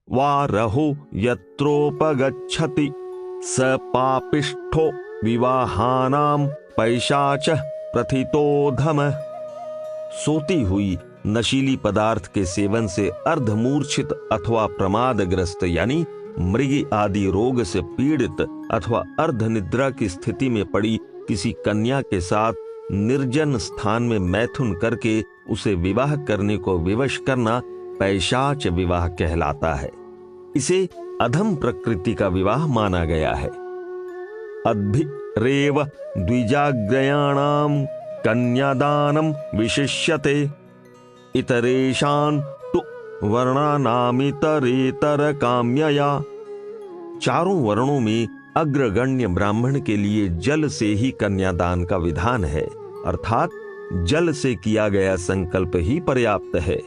वा रहो यत्रोपगच्छति स पापिष्ठो विवाहानां पैशाच प्रथितोधम। सोती हुई नशीली पदार्थ के सेवन से अर्धमूर्छित अथवा प्रमादग्रस्त यानी मृगी आदि रोग से पीड़ित अथवा अर्धनिद्रा की स्थिति में पड़ी किसी कन्या के साथ निर्जन स्थान में मैथुन करके उसे विवाह करने को विवश करना पैशाच विवाह कहलाता है। इसे अधम प्रकृति का विवाह माना गया है। अद्भिरेव द्विजाग्रयाणां कन्यादानं विशिष्यते इतरेषां तु वर्णानामितरेतर काम्यया। चारों वर्णों में अग्रगण्य ब्राह्मण के लिए जल से ही कन्यादान का विधान है, अर्थात जल से किया गया संकल्प ही पर्याप्त है।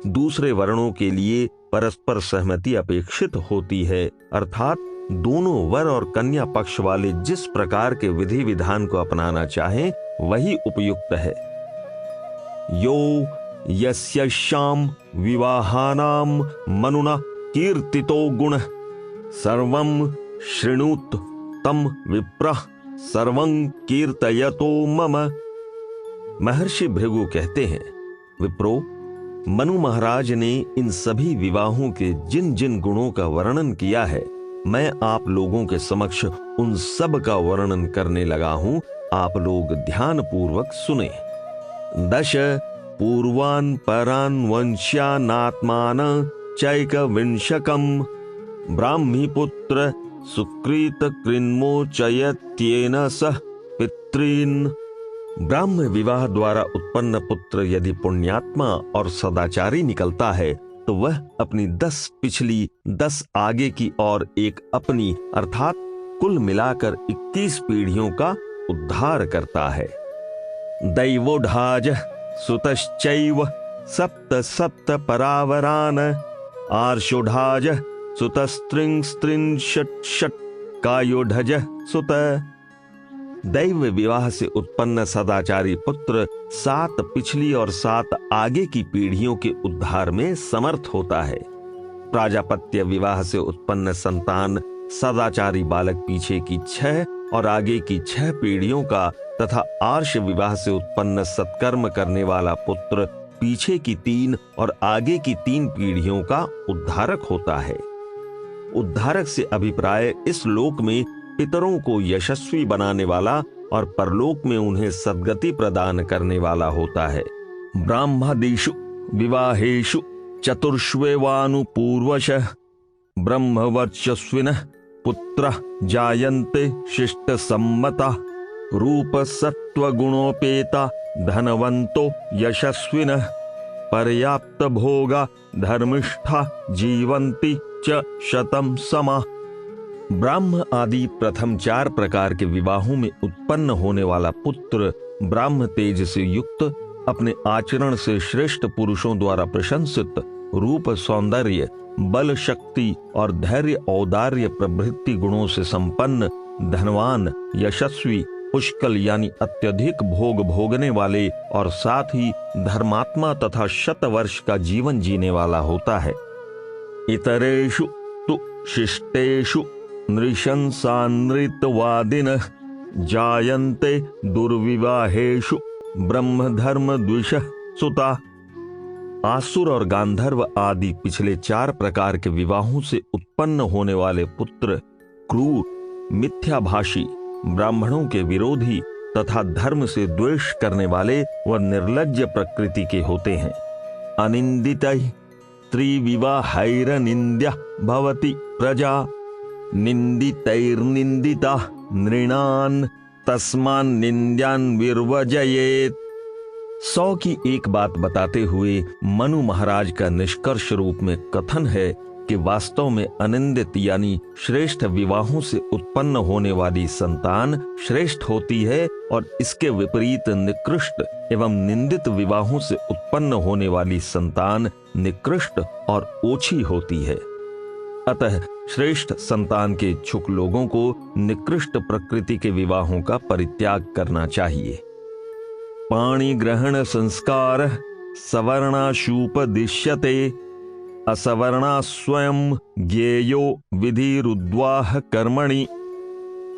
दूसरे वर्णों के लिए परस्पर सहमति अपेक्षित होती है, अर्थात दोनों वर और कन्या पक्ष वाले जिस प्रकार के विधि विधान को अपनाना चाहें वही उपयुक्त है। यो यस्याम विवाहानां मनुना कीर्तितो गुण सर्वं शृणुत तम विप्रः सर्वं कीर्तयतो मम। महर्षि भृगु कहते हैं, विप्रो, मनु महाराज ने इन सभी विवाहों के जिन जिन गुणों का वर्णन किया है, मैं आप लोगों के समक्ष उन सब का वर्णन करने लगा हूं। आप लोग ध्यान पूर्वक सुने। दश पूर्वान् परान् वंश्यानात्मान चैकविंशकम् ब्राह्मीपुत्र सुकृत कृन्मोचयत्येन सह पितॄन्। ब्राह्म विवाह द्वारा उत्पन्न पुत्र यदि पुण्यात्मा और सदाचारी निकलता है तो वह अपनी 10 पिछली 10 आगे की और एक अपनी अर्थात कुल मिलाकर 21 पीढ़ियों का उद्धार करता है। दैवोढाज सुतश्चैव सप्त सप्त परावरान आर्षोढाज सुतस्त्रिंस्त्रिंशत् षट् कायोढज सुत। दैव विवाह से उत्पन्न सदाचारी पुत्र 7 पिछली और 7 आगे की पीढ़ियों के उद्धार में समर्थ होता है। प्राजापत्य विवाह से उत्पन्न संतान सदाचारी बालक पीछे की 6 और आगे की 6 पीढ़ियों का तथा आर्ष विवाह से उत्पन्न सत्कर्म करने वाला पुत्र पीछे की 3 और आगे की 3 पीढ़ियों का उद्धारक होता है। उद्धारक से अभिप्राय इस लोक में पितरों को यशस्वी बनाने वाला और परलोक में उन्हें सद्गति प्रदान करने वाला होता है। ब्राह्मदिषु विवाहेषु चतुर्ष्वेवानुपूर्वशः ब्रह्मवर्चस्विनः पुत्रः जायन्ते शिष्टसम्मता रूपसत्त्वगुणोपेता धनवन्तो यशस्विनः पर्याप्तभोगा धर्मिष्ठा जीवन्ति च शतं समा। ब्राह्म आदि प्रथम 4 प्रकार के विवाहों में उत्पन्न होने वाला पुत्र ब्राह्म तेज से युक्त, अपने आचरण से श्रेष्ठ पुरुषों द्वारा प्रशंसित, रूप सौंदर्य बल शक्ति और धैर्य औदार्य प्रभृति गुणों से संपन्न, धनवान यशस्वी पुष्कल यानी अत्यधिक भोग भोगने वाले और साथ ही धर्मात्मा तथा 100 वर्ष का जीवन जीने वाला होता है। इतरेषु तु शिष्टेषु नृशंसानृतवादिनः जायन्ते दुर्विवाहेषु ब्रह्मधर्म द्विषः सुता। आसुर और गांधर्व आदि पिछले 4 प्रकार के विवाहों से उत्पन्न होने वाले पुत्र क्रूर, मिथ्याभाषी, ब्राह्मणों के विरोधी तथा धर्म से द्वेष करने वाले व निर्लज्ज प्रकृति के होते हैं। अनिंदितैः त्रिविवाहैरनिन्द्या भवति प्रजा निंदितैर्निंदिता नृणान् तस्मान्निन्द्यान् विर्वजयेत्। 100 की एक बात बताते हुए मनु महाराज का निष्कर्ष रूप में कथन है कि वास्तव में अनिंदित यानी श्रेष्ठ विवाहों से उत्पन्न होने वाली संतान श्रेष्ठ होती है और इसके विपरीत निकृष्ट एवं निंदित विवाहों से उत्पन्न होने वाली संतान निकृष्ट और ओछी होती है। अतः श्रेष्ठ संतान के इच्छुक लोगों को निकृष्ट प्रकृति के विवाहों का परित्याग करना चाहिए। पाणि ग्रहण संस्कार सवर्णाशुपदिश्यते असवर्णा स्वयं ज्ञेयो विधिरुद्वाह कर्मणि।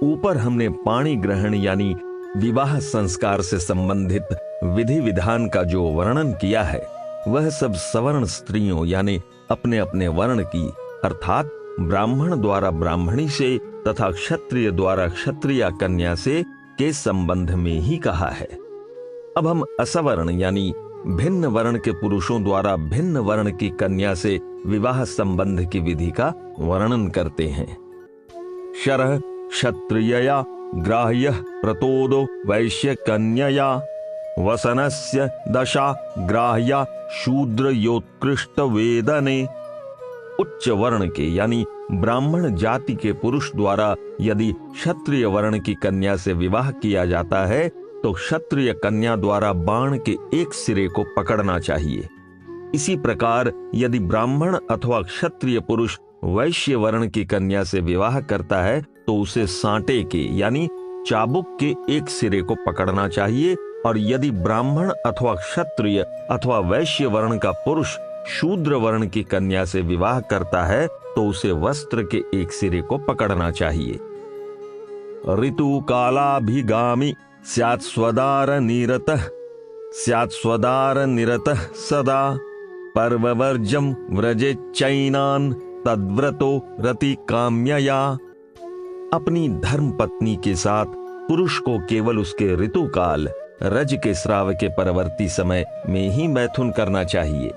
ऊपर हमने पाणी ग्रहण यानी विवाह संस्कार से संबंधित विधि विधान का जो वर्णन किया है वह सब सवर्ण स्त्रियों यानी अपने अपने वर्ण की अर्थात ब्राह्मण द्वारा ब्राह्मणी से तथा क्षत्रिय द्वारा क्षत्रिया कन्या से के संबंध में ही कहा है। अब हम असवर्ण यानी भिन्न वर्ण के पुरुषों द्वारा भिन्न वर्ण की कन्या से विवाह संबंध की विधि का वर्णन करते हैं। शरः क्षत्रियया ग्राह्य प्रतोदो वैश्य कन्यया वसनस्य दशा ग्राह्या शूद्र योत्कृष्ट वेदने। उच्च वर्ण के यानी ब्राह्मण जाति के पुरुष द्वारा यदि क्षत्रिय वर्ण की कन्या से विवाह किया जाता है तो क्षत्रिय कन्या द्वारा बाण के एक सिरे को पकड़ना चाहिए। इसी प्रकार यदि ब्राह्मण अथवा क्षत्रिय पुरुष वैश्य वर्ण की कन्या से विवाह करता है तो उसे सांटे के यानी चाबुक के एक सिरे को पकड़ना चाहिए, और यदि ब्राह्मण अथवा क्षत्रिय अथवा वैश्य वर्ण का पुरुष शूद्र वर्ण की कन्या से विवाह करता है तो उसे वस्त्र के एक सिरे को पकड़ना चाहिए। ऋतु कालाभिगामी स्यात् स्वदार निरतः सदा पर्ववर्जम व्रजेच्चैनान् तद्व्रतो रति काम्यया। अपनी धर्म पत्नी के साथ पुरुष को केवल उसके ऋतु काल रज के श्राव के परवर्ती समय में ही मैथुन करना चाहिए।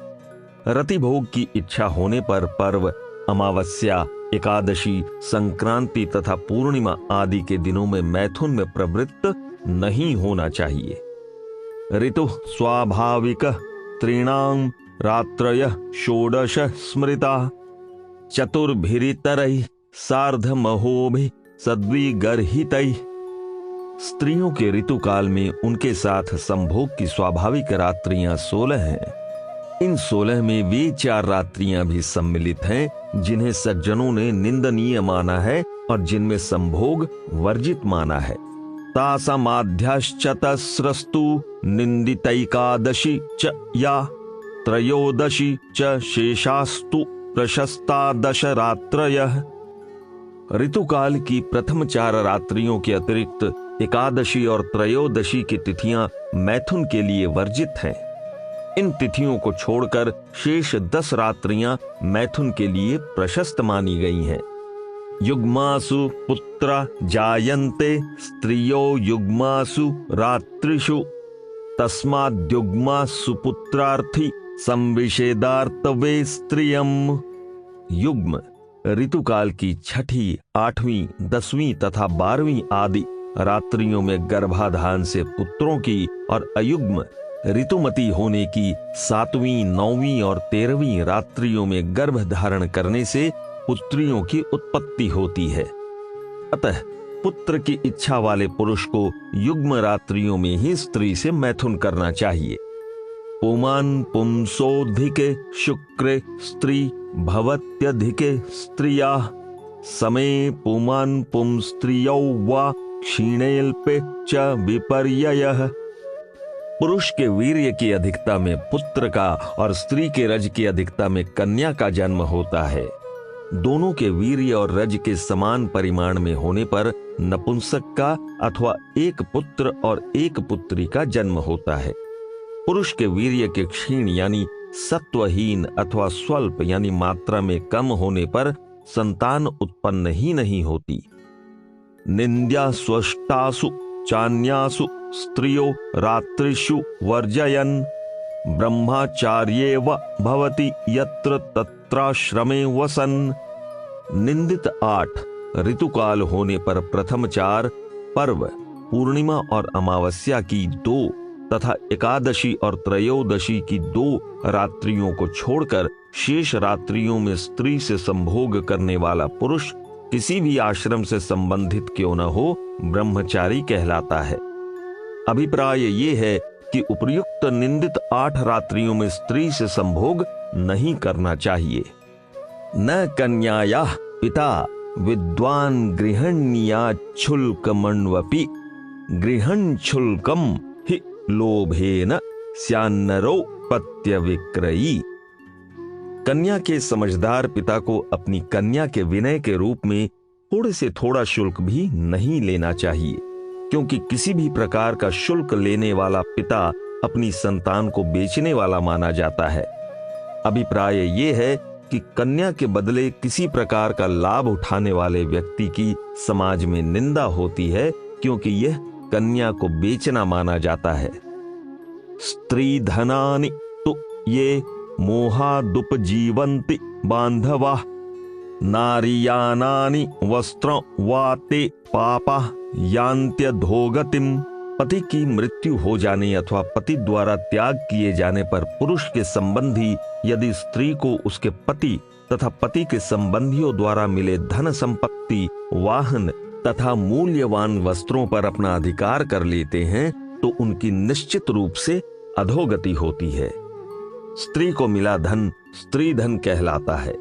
रति भोग की इच्छा होने पर पर्व, अमावस्या, एकादशी, संक्रांति तथा पूर्णिमा आदि के दिनों में मैथुन में प्रवृत्त नहीं होना चाहिए। ऋतु स्वाभाविक त्रीणां रात्रयः षोडश स्मृता चतुर्भिरितरैः सार्धमहोभिः सद्विगर्हितैः। स्त्रियों के ऋतुकाल में उनके साथ संभोग की स्वाभाविक रात्रियां 16 हैं। इन 16 में वे 4 रात्रियां भी सम्मिलित हैं जिन्हें सज्जनों ने निंदनीय माना है और जिनमें संभोग वर्जित माना है। तासामाध्याश्चतस्रस्तु निंदितैकादशी च या त्रयोदशी च शेषास्तु प्रशस्ता 10 रात्रयः। ऋतुकाल की प्रथम 4 रात्रियों के अतिरिक्त एकादशी और त्रयोदशी की तिथियां मैथुन के लिए वर्जित हैं। इन तिथियों को छोड़कर शेष 10 रात्रियां मैथुन के लिए प्रशस्त मानी गई हैं। युग्मासु पुत्रा जायन्ते स्त्रियो युग्मासु रात्रिषु तस्माद्युग्मासु पुत्रार्थी संविषेदार्तवे स्त्रियम्। युग्म ऋतुकाल की 6ठी, 8वीं, 10वीं तथा 12वीं आदि रात्रियों में गर्भाधान से पुत्रों की और अयुग्म ऋतुमती होने की 7वीं, 9वीं और 13वीं रात्रियों में गर्भ धारण करने से पुत्रियों की उत्पत्ति होती है। अतः पुत्र की इच्छा वाले पुरुष को युग्म रात्रियों में ही स्त्री से मैथुन करना चाहिए। पुमान् पुंसोऽधिके शुक्रे स्त्री भवत्यधिके स्त्रियाः समे पुमान् पुंस्त्रियौ वा क्षीणेऽल्पे च विपर्ययः। पुरुष के वीर्य की अधिकता में पुत्र का और स्त्री के रज की अधिकता में कन्या का जन्म होता है। दोनों के वीर्य और रज के समान परिमाण में होने पर नपुंसक का अथवा एक पुत्र और एक पुत्री का जन्म होता है। पुरुष के वीर्य के क्षीण यानी सत्वहीन अथवा स्वल्प यानी मात्रा में कम होने पर संतान उत्पन्न ही नहीं होती। निंद्या स्वष्टासु चान्यासु स्त्रियो रात्रिषु वर्जयन् ब्रह्मचार्येव भवति यत्र तत्राश्रमे वसन्। निंदित 8 ऋतुकाल होने पर प्रथम 4 पर्व, पूर्णिमा और अमावस्या की 2 तथा एकादशी और त्रयोदशी की 2 रात्रियों को छोड़कर शेष रात्रियों में स्त्री से संभोग करने वाला पुरुष किसी भी आश्रम से संबंधित क्यों न हो ब्रह्मचारी कहलाता है। अभिप्राय ये है कि उपर्युक्त निंदित 8 रात्रियों में स्त्री से संभोग नहीं करना चाहिए। न कन्याया पिता विद्वान गृहण्याच्छुल्कमण्वपि गृहणशुल्कम हि लोभेन स्यान्नरो पत्यविक्रयी। कन्या के समझदार पिता को अपनी कन्या के विनय के रूप में थोड़े से थोड़ा शुल्क भी नहीं लेना चाहिए, क्योंकि किसी भी प्रकार का शुल्क लेने वाला पिता अपनी संतान को बेचने वाला माना जाता है। अभिप्राय ये है कि कन्या के बदले किसी प्रकार का लाभ उठाने वाले व्यक्ति की समाज में निंदा होती है, क्योंकि यह कन्या को बेचना माना जाता है। स्त्री धनानि तु ये मोहादुपजीवन्ति बांधवा नारियानानि वस्त्र वाते पापा यान्त्यधोगतिम। पति की मृत्यु हो जाने अथवा पति द्वारा त्याग किए जाने पर पुरुष के संबंधी यदि स्त्री को उसके पति तथा पति के संबंधियों द्वारा मिले धन संपत्ति, वाहन तथा मूल्यवान वस्त्रों पर अपना अधिकार कर लेते हैं तो उनकी निश्चित रूप से अधोगति होती है। स्त्री को मिला धन स्त्री धन कहलाता है।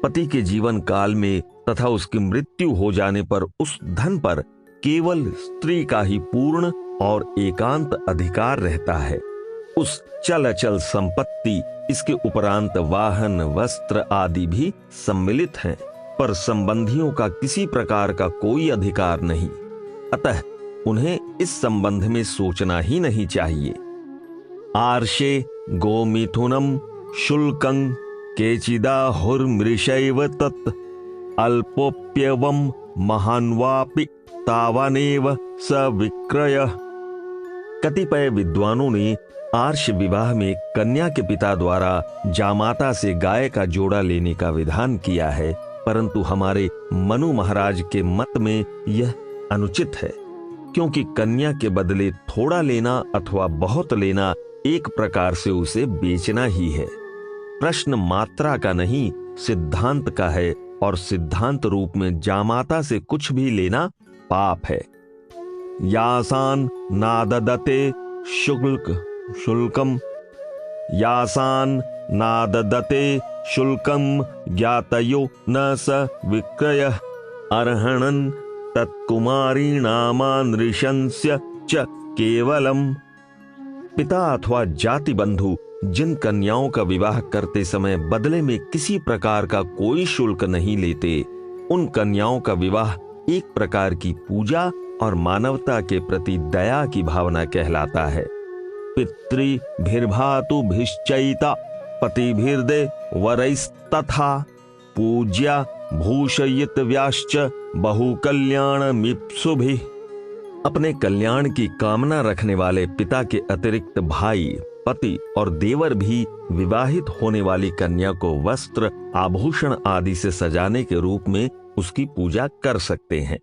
पति के जीवन काल में तथा उसकी मृत्यु हो जाने पर उस धन पर केवल स्त्री का ही पूर्ण और एकांत अधिकार रहता है। उस चल अचल संपत्ति, इसके उपरांत वाहन, वस्त्र आदि भी सम्मिलित हैं, पर संबंधियों का किसी प्रकार का कोई अधिकार नहीं। अतः उन्हें इस संबंध में सोचना ही नहीं चाहिए। आर्षे गोमिथुनम शुल्कं केचिदाहुर्मृषैव तत् अल्पोप्यवम महान्वापि तावानेव स विक्रय। कतिपय विद्वानों ने आर्ष विवाह में कन्या के पिता द्वारा जामाता से गाय का जोड़ा लेने का विधान किया है, परंतु हमारे मनु महाराज के मत में यह अनुचित है, क्योंकि कन्या के बदले थोड़ा लेना अथवा बहुत लेना एक प्रकार से उसे बेचना ही है। प्रश्न मात्रा का नहीं सिद्धांत का है, और सिद्धांत रूप में जामाता से कुछ भी लेना पाप है। यासान नाददते शुल्कम यासान नाददते शुल्कम ज्ञातयो न स विक्रय अर्हणन् तत्कुमारीणामानृशंस्य च केवलम। पिता अथवा जाति बंधु जिन कन्याओं का विवाह करते समय बदले में किसी प्रकार का कोई शुल्क नहीं लेते, उन कन्याओं का विवाह एक प्रकार की पूजा और मानवता के प्रति दया की भावना कहलाता है। पितृभिर्भातुभिश्चैता पतिभिर्दे वरैस्तथा पूज्या भूषयितव्याश्च बहुकल्याणमीप्सुभिः। अपने कल्याण की कामना रखने वाले पिता के अतिरिक्त भाई, पति और देवर भी विवाहित होने वाली कन्या को वस्त्र, आभूषण आदि से सजाने के रूप में उसकी पूजा कर सकते हैं।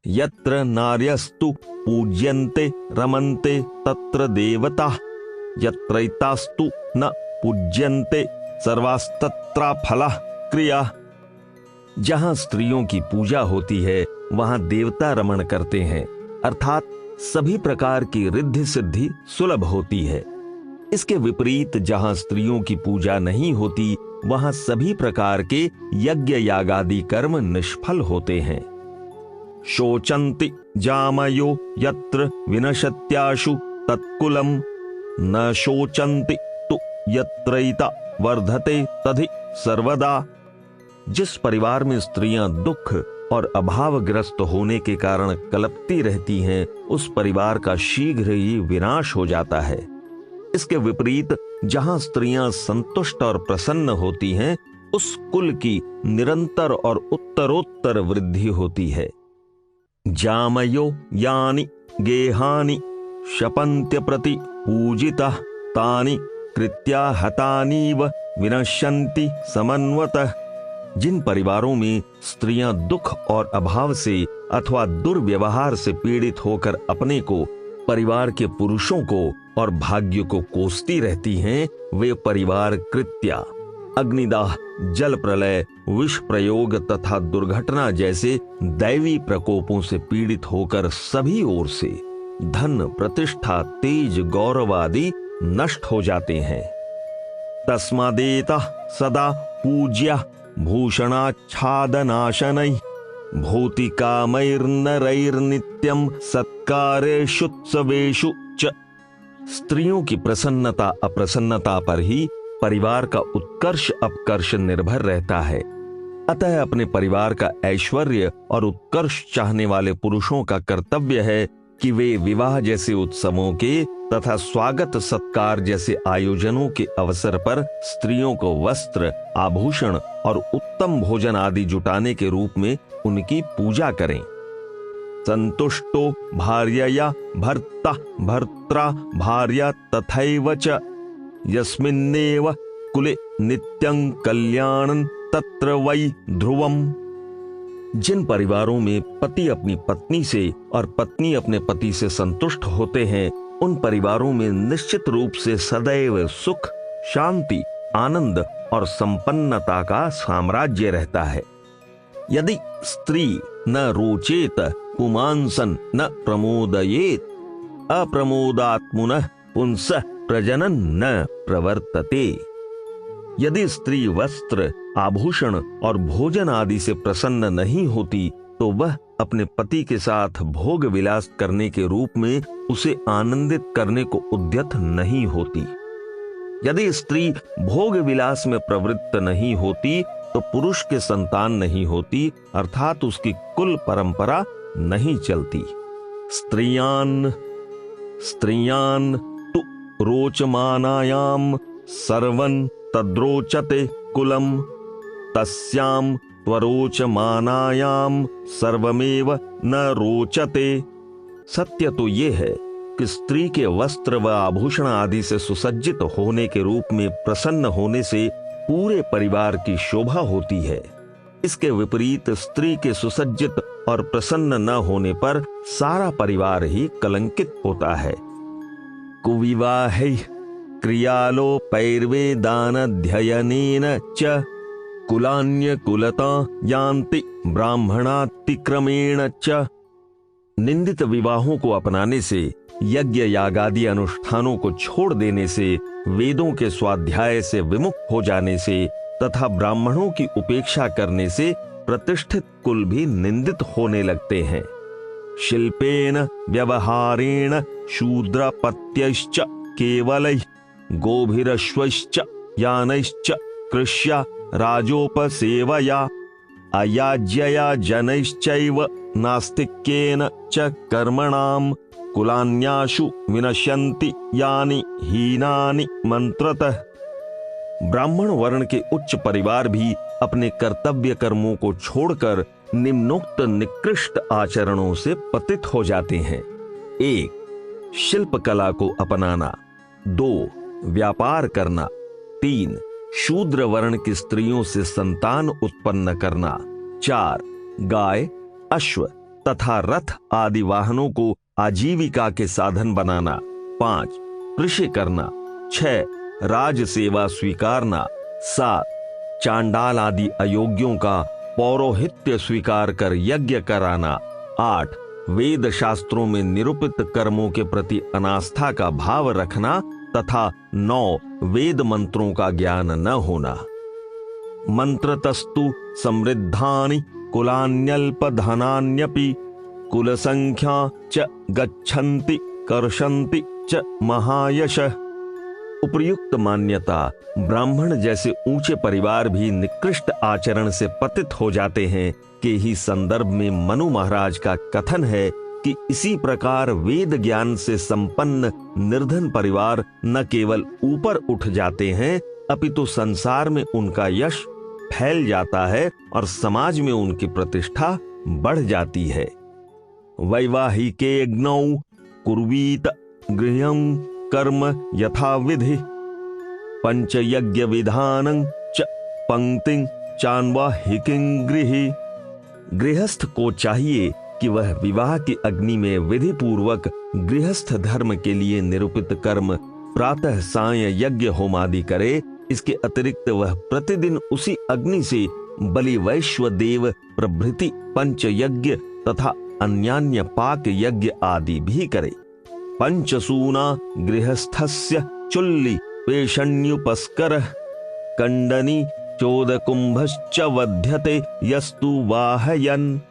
यत्र नार्यस्तु पूज्यन्ते रमन्ते तत्र देवता यत्रैतास्तु न पूज्यन्ते सर्वास्तत्रा फला क्रिया। जहां स्त्रियों की पूजा होती है वहां देवता रमण करते हैं, अर्थात सभी प्रकार की रिद्धि सिद्धि सुलभ होती है। इसके विपरीत जहां स्त्रियों की पूजा नहीं होती वहां सभी प्रकार के यज्ञ यागादि कर्म निष्फल होते हैं। शोचन्ति जामयो यत्र विनशत्याशु तत्कुलम न शोचन्ति तु यत्रैता वर्धते तद्धि सर्वदा। जिस परिवार में स्त्रियां दुख और अभावग्रस्त होने के कारण कलपती रहती हैं, उस परिवार का शीघ्र ही विनाश हो जाता है। इसके विपरीत जहां स्त्रियां संतुष्ट और प्रसन्न होती हैं, उस कुल की निरंतर और उत्तरोत्तर वृद्धि होती है। जामयो यानि गेहानि शपन्त्य प्रति पूजिता तानि कृत्या हतानीव विनश्यन्ति समन्वतः। जिन परिवारों में स्त्रियां दुख और अभाव से अथवा दुर्व्यवहार से पीड़ित होकर अपने को, परिवार के पुरुषों को और भाग्य को कोसती रहती हैं, वे परिवार कृत्या, अग्निदाह, जल प्रलय, विष प्रयोग तथा दुर्घटना जैसे दैवी प्रकोपों से पीड़ित होकर सभी ओर से धन, प्रतिष्ठा, तेज, गौरव आदि नष्ट हो जाते हैं। तस्मादेता सदा पूज्या भूषणाच्छादनाशनैः भूतिकामैर्नरैर्नित्यं सत्कारेषुत्सवेषु च। स्त्रियों की प्रसन्नता अप्रसन्नता पर ही परिवार का उत्कर्ष अपकर्ष निर्भर रहता है। अतः अपने परिवार का ऐश्वर्य और उत्कर्ष चाहने वाले पुरुषों का कर्तव्य है कि वे विवाह जैसे उत्सवों के तथा स्वागत सत्कार जैसे आयोजनों के अवसर पर स्त्रियों को वस्त्र, आभूषण और उत्तम भोजन आदि जुटाने के रूप में उनकी पूजा करें। संतुष्टो भार्यया भर्ता भर्त्रा भार्या तथैव च यस्मिन्नेव कुले नित्यं कल्याणं तत्र वै ध्रुवम्। जिन परिवारों में पति अपनी पत्नी से और पत्नी अपने पति से संतुष्ट होते हैं, उन परिवारों में निश्चित रूप से सदैव सुख, शांति, आनंद और संपन्नता का साम्राज्य रहता है। यदि स्त्री न रोचेत पुमांसन न प्रमोदयेत अप्रमोदात्मुनः पुंसः प्रजनन न प्रवर्तते। यदि स्त्री वस्त्र, आभूषण और भोजन आदि से प्रसन्न नहीं होती तो वह अपने पति के साथ भोग विलास करने के रूप में उसे आनंदित करने को उद्यत नहीं होती। यदि स्त्री भोग विलास में प्रवृत्त नहीं होती तो पुरुष के संतान नहीं होती, अर्थात उसकी कुल परंपरा नहीं चलती। स्त्रियान तु रोचमानायाम सर्वं तद्रोचते कुलम तस्याम त्वरोचमानायाम सर्वमेव न रोचते। सत्य तो ये है कि स्त्री के वस्त्र व आभूषण आदि से सुसज्जित होने के रूप में प्रसन्न होने से पूरे परिवार की शोभा होती है। इसके विपरीत स्त्री के सुसज्जित और प्रसन्न न होने पर सारा परिवार ही कलंकित होता है। कुविवाहै क्रियालोपैर्वेदानध्ययनेन च कुलान्यकुलता यान्ति ब्राह्मणातिक्रमेण च। निंदित विवाहों को अपनाने से, यज्ञ यागादि अनुष्ठानों को छोड़ देने से, वेदों के स्वाध्याय से विमुख हो जाने से तथा ब्राह्मणों की उपेक्षा करने से प्रतिष्ठित कुल भी निंदित होने लगते हैं। शिल्पेन व्यवहारेण शूद्रपत्यश्च केवलैः गोभिरश्वश्च यानैश्च कृष्या राजोपसेवया अयाज्यया जनैश्चैव नास्तिक्येन च कर्मणां कुलान्याशु विनश्यन्ति यानि हीनानि मंत्रतः। ब्राह्मण वर्ण के उच्च परिवार भी अपने कर्तव्य कर्मों को छोड़कर निम्नोक्त निकृष्ट आचरणों से पतित हो जाते हैं। 1. शिल्प कला को अपनाना। 2. व्यापार करना। 3. शूद्र वर्ण की स्त्रियों से संतान उत्पन्न करना। 4. गाय, अश्व तथा रथ आदि वाहनों को आजीविका के साधन बनाना। 5. कृषि करना। 6. राज सेवा स्वीकारना। 7. चांडाल आदि अयोग्यों का पौरोहित्य स्वीकार कर यज्ञ कराना। 8. वेद शास्त्रों में निरूपित कर्मों के प्रति अनास्था का भाव रखना तथा 9. वेद मंत्रों का ज्ञान न होना। मंत्रतस्तु समृद्धानि कुलान्यल्पधनान्यपि कुलसंख्या च गच्छन्ति कर्षन्ति च महायशः। उपर्युक्त मान्यता ब्राह्मण जैसे ऊंचे परिवार भी निकृष्ट आचरण से पतित हो जाते हैं के ही संदर्भ में मनु महाराज का कथन है कि इसी प्रकार वेद ज्ञान से संपन्न निर्धन परिवार न केवल ऊपर उठ जाते हैं अपितु संसार में उनका यश फैल जाता है और समाज में उनकी प्रतिष्ठा बढ़ जाती है। वैवाहिकेऽग्नौ कुर्वीत गृहं कर्म यथा विधि पंचयज्ञ विधानं च पंक्तिं चान्वाहिकिं गृही। गृहस्थ को चाहिए कि वह विवाह की अग्नि में विधि पूर्वक गृहस्थ धर्म के लिए निरूपित कर्म प्रातः साय यज्ञ होमादि करे। इसके अतिरिक्त वह प्रतिदिन उसी अग्नि से बलि वैश्व देव प्रभृति पंचयज्ञ तथा अन्यान्य पाक यज्ञ आदि भी करे। पंचसूना गृहस्थस्य चुल्ली पेषण्युपस्कर कंडनी चोदकुंभश्च वध्यते यस्तु वाहयन।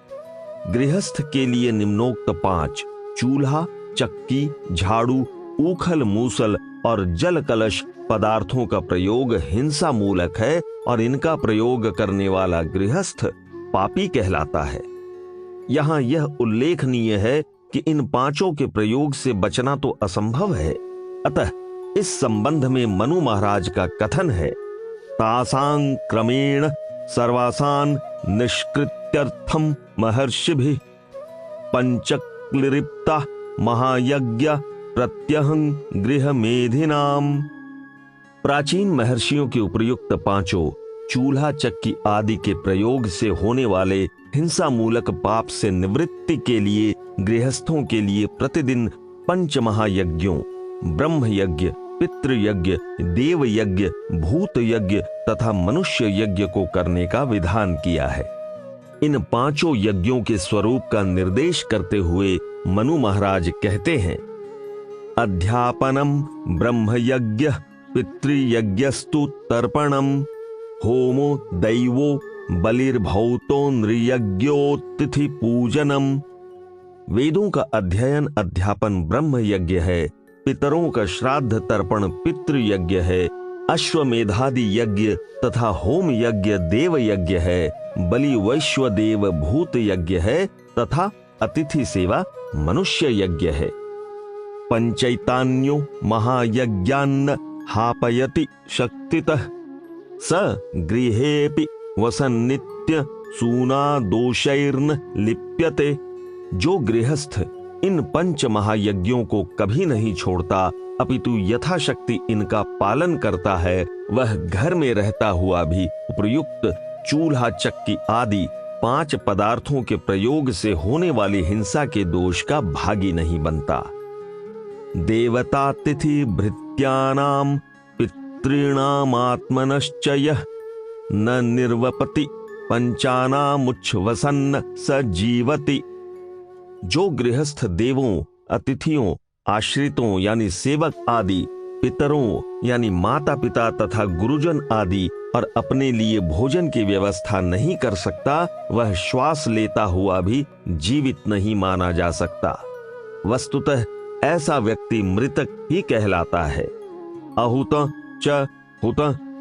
गृहस्थ के लिए निम्नोक्त 5 चूल्हा, चक्की, झाड़ू, ऊखल मूसल और जल कलश पदार्थों का प्रयोग हिंसा मूलक है और इनका प्रयोग करने वाला गृहस्थ पापी कहलाता है। यहाँ यह उल्लेखनीय है कि इन पांचों के प्रयोग से बचना तो असंभव है। अतः इस संबंध में मनु महाराज का कथन है, तासां क्रमेण सर्वासान् निष्कृत्यर्थम महर्षिभिः पंचक्लिरिप्ता महायज्ञ प्रत्यहं गृहमेधिनाम। प्राचीन महर्षियों के उपयुक्त पांचों चूल्हा चक्की आदि के प्रयोग से होने वाले हिंसा मूलक पाप से निवृत्ति के लिए गृहस्थों के लिए प्रतिदिन पंच महायज्ञों ब्रह्म यज्ञ, पितृयज्ञ, देव यज्ञ, भूत यज्ञ तथा मनुष्य यज्ञ को करने का विधान किया है। इन पांचों यज्ञों के स्वरूप का निर्देश करते हुए मनु महाराज कहते हैं, अध्यापनम ब्रह्मयज्ञ पितृयज्ञस्तु तर्पणम होमो दैवो बलिर्भौतो नृयज्ञोतिथि पूजनम। वेदों का अध्ययन अध्यापन ब्रह्म यज्ञ है, पितरों का श्राद्ध तर्पण पितृयज्ञ है, अश्वमेधादि यज्ञ तथा होम यज्ञ देव यज्ञ है, बलि वैश्वदेव भूत यज्ञ है तथा अतिथि सेवा मनुष्य यज्ञ है। पंचैतान्यो महायज्ञान्न हापयति शक्तितः स गृहेऽपि वसन्नित्य सूना दोषैर्न लिप्यते। जो गृहस्थ इन पंच महायज्ञों को कभी नहीं छोड़ता अपितु यथाशक्ति इनका पालन करता है, वह घर में रहता हुआ भी उपयुक्त चूल्हा चक्की आदि पांच पदार्थों के प्रयोग से होने वाली हिंसा के दोष का भागी नहीं बनता। देवता तिथि भृत्यानाम पितॄणामात्मनश्च यः न निर्वपति पंचानामुच्छ्वसन्न स जीवति। जो गृहस्थ देवों, अतिथियों, आश्रितों यानी सेवक आदि, पितरों यानी माता पिता तथा गुरुजन आदि और अपने लिए भोजन की व्यवस्था नहीं कर सकता, वह श्वास लेता हुआ भी जीवित नहीं माना जा सकता। वस्तुतः ऐसा व्यक्ति मृतक ही कहलाता है। अहुत च हुत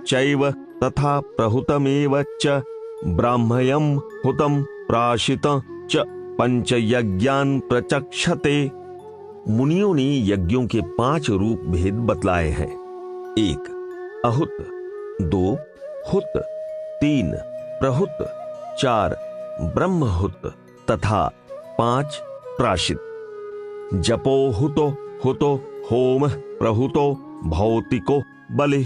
चैव तथा प्रहुतमेव च ब्राह्मयं हुतं प्राशित च पंचयज्ञान प्रचक्षते। मुनियों ने यज्ञों के 5 रूप भेद बतलाए हैं। 1 अहुत, 2 हुत, 3 प्रहुत, 4 ब्रह्महुत तथा 5 प्राशित। जपो हुतो हुतो होम प्रहुतो भौतिको बलि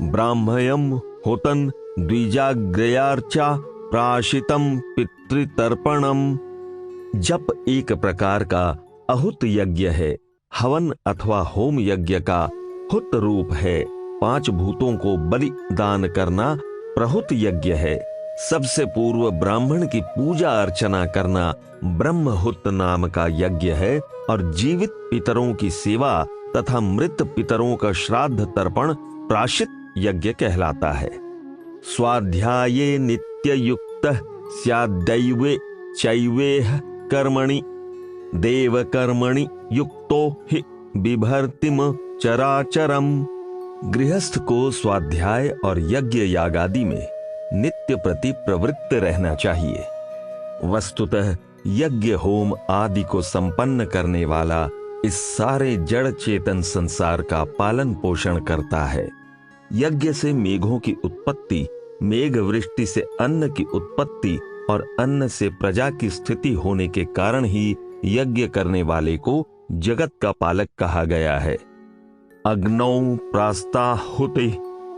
ब्राह्मयं हुतं द्विजाग्रयार्चा प्राशितम पितृतर्पणम। जप एक प्रकार का अहुत यज्ञ है, हवन अथवा होम यज्ञ का हुत रूप है, 5 भूतों को बलि दान करना प्रहुत यज्ञ है। सबसे पूर्व ब्राह्मण की पूजा अर्चना करना ब्रह्महुत नाम का यज्ञ है और जीवित पितरों की सेवा तथा मृत पितरों का श्राद्ध तर्पण प्राशित यज्ञ कहलाता है। स्वाध्याये नित्ययुक्तः स्याद्दैवे चैवेह कर्मणि देव कर्मणि युक्तो हि बिभर्तिम चराचरम। गृहस्थ को स्वाध्याय और यज्ञ यागादि में नित्य प्रति प्रवृत्त रहना चाहिए। वस्तुतः यज्ञ होम आदि को संपन्न करने वाला इस सारे जड़ चेतन संसार का पालन पोषण करता है। यज्ञ से मेघों की उत्पत्ति, मेघ वृष्टि से अन्न की उत्पत्ति और अन्न से प्रजा की स्थिति होने के कारण ही यज्ञ करने वाले को जगत का पालक कहा गया है। अग्नौ प्रास्ताहुति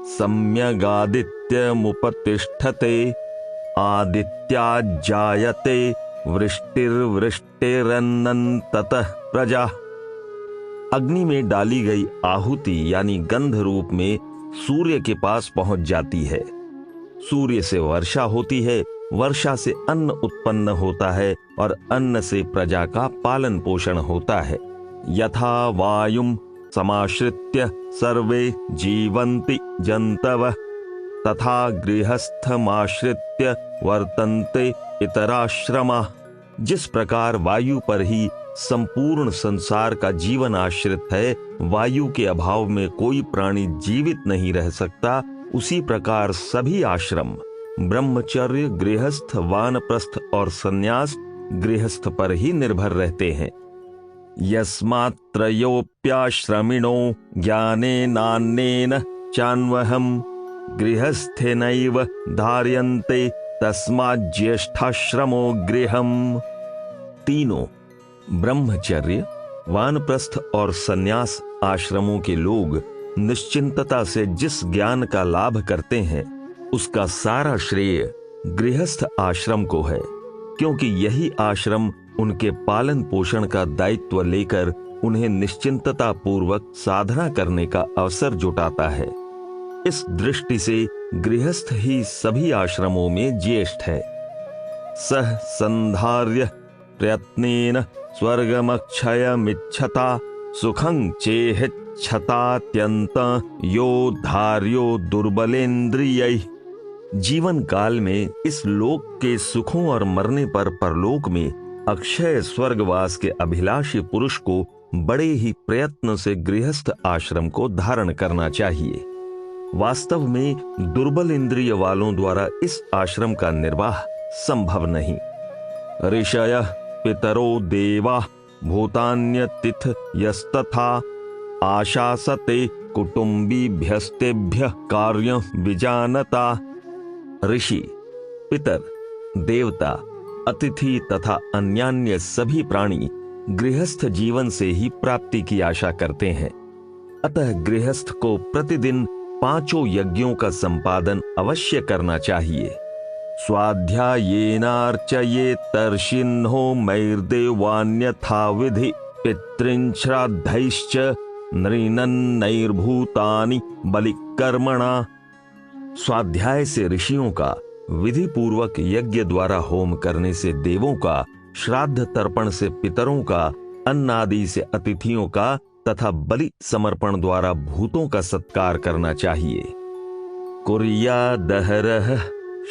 सम्यगादित्यमुपतिष्ठते आदित्या जायते वृष्टिर्वृष्टिरन्नन्ततः प्रजा। अग्नि में डाली गई आहुति यानी गंध रूप में सूर्य के पास पहुंच जाती है। सूर्य से वर्षा होती है, वर्षा से अन्न उत्पन्न होता है और अन्न से प्रजा का पालन पोषण होता है। यथा वायुं समाश्रित्य सर्वे जीवन्ति जन्तवः तथा गृहस्थमाश्रित्य वर्तन्ते इतराश्रमाः। जिस प्रकार वायु पर ही संपूर्ण संसार का जीवन आश्रित है, वायु के अभाव में कोई प्राणी जीवित नहीं रह सकता, उसी प्रकार सभी आश्रम ब्रह्मचर्य, गृहस्थ, वानप्रस्थ और संन्यास गृहस्थ पर ही निर्भर रहते हैं। यस्मात्रयोप्याश्रमिणो ज्ञानेनान्नेन चान्वहम् गृहस्थेनैव धार्यन्ते तस्मात् ज्येष्ठाश्रमो गृहम्। तीनों ब्रह्मचर्य, वानप्रस्थ और संन्यास आश्रमों के लोग निश्चिंतता से जिस ज्ञान का लाभ करते हैं, उसका सारा श्रेय गृहस्थ आश्रम को है, क्योंकि यही आश्रम उनके पालन पोषण का दायित्व लेकर उन्हें निश्चिंतता पूर्वक साधना करने का अवसर जुटाता है। इस दृष्टि से गृहस्थ ही सभी आश्रमों में ज्येष्ठ है। सह संधार्य प्रयत्नेन स्वर्गमक्षयमिच्छता सुखं चेहिच्छतात्यन्त यो धार्यो दुर्बलेन्द्रियैः। जीवन काल में इस लोक के सुखों और मरने पर परलोक में अक्षय स्वर्गवास के अभिलाषी पुरुष को बड़े ही प्रयत्न से गृहस्थ आश्रम को धारण करना चाहिए। वास्तव में दुर्बल इंद्रिय वालों द्वारा इस आश्रम का निर्वाह संभव नहीं। ऋषयः पितरो देवा भूतान्यतिथ यस्तथा आशासते कुटुंबीभ्यस्तेभ्यः कार्यं विजानता। ऋषि, पितर, देवता, अतिथि तथा अन्यान्य सभी प्राणी गृहस्थ जीवन से ही प्राप्ति की आशा करते हैं। अतः गृहस्थ को प्रतिदिन 5 यज्ञों का संपादन अवश्य करना चाहिए। स्वाध्यायेनार्चयेतर्षिन्नो मैर्देवान्यथा विधि पितॄन् श्राद्धैश्च नृणन्नैर्भूतानि बलिकर्मणा। स्वाध्याय से ऋषियों का विधि पूर्वक यज्ञ द्वारा होम करने से देवों का, श्राद्ध तर्पण से पितरों का, अन्न आदि से अतिथियों का तथा बलि समर्पण द्वारा भूतों का सत्कार करना चाहिए। कुर्यादहरः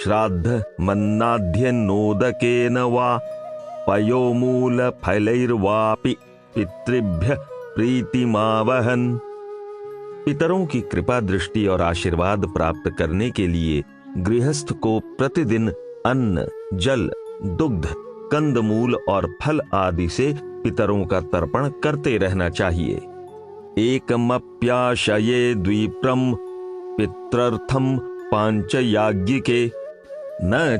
श्राद्ध मन्नाद्यन्नोदकेन वा पयोमूल फलैर्वापि पितृभ्यः प्रीतिमावहन्। पितरों की कृपा दृष्टि और आशीर्वाद प्राप्त करने के लिए गृहस्थ को प्रतिदिन अन्न, जल, दुग्ध, कंदमूल और फल आदि से पितरों का तर्पण करते रहना चाहिए। एकमप्याशये द्विप्रम पितृर्थम पांचयाज्ञिके न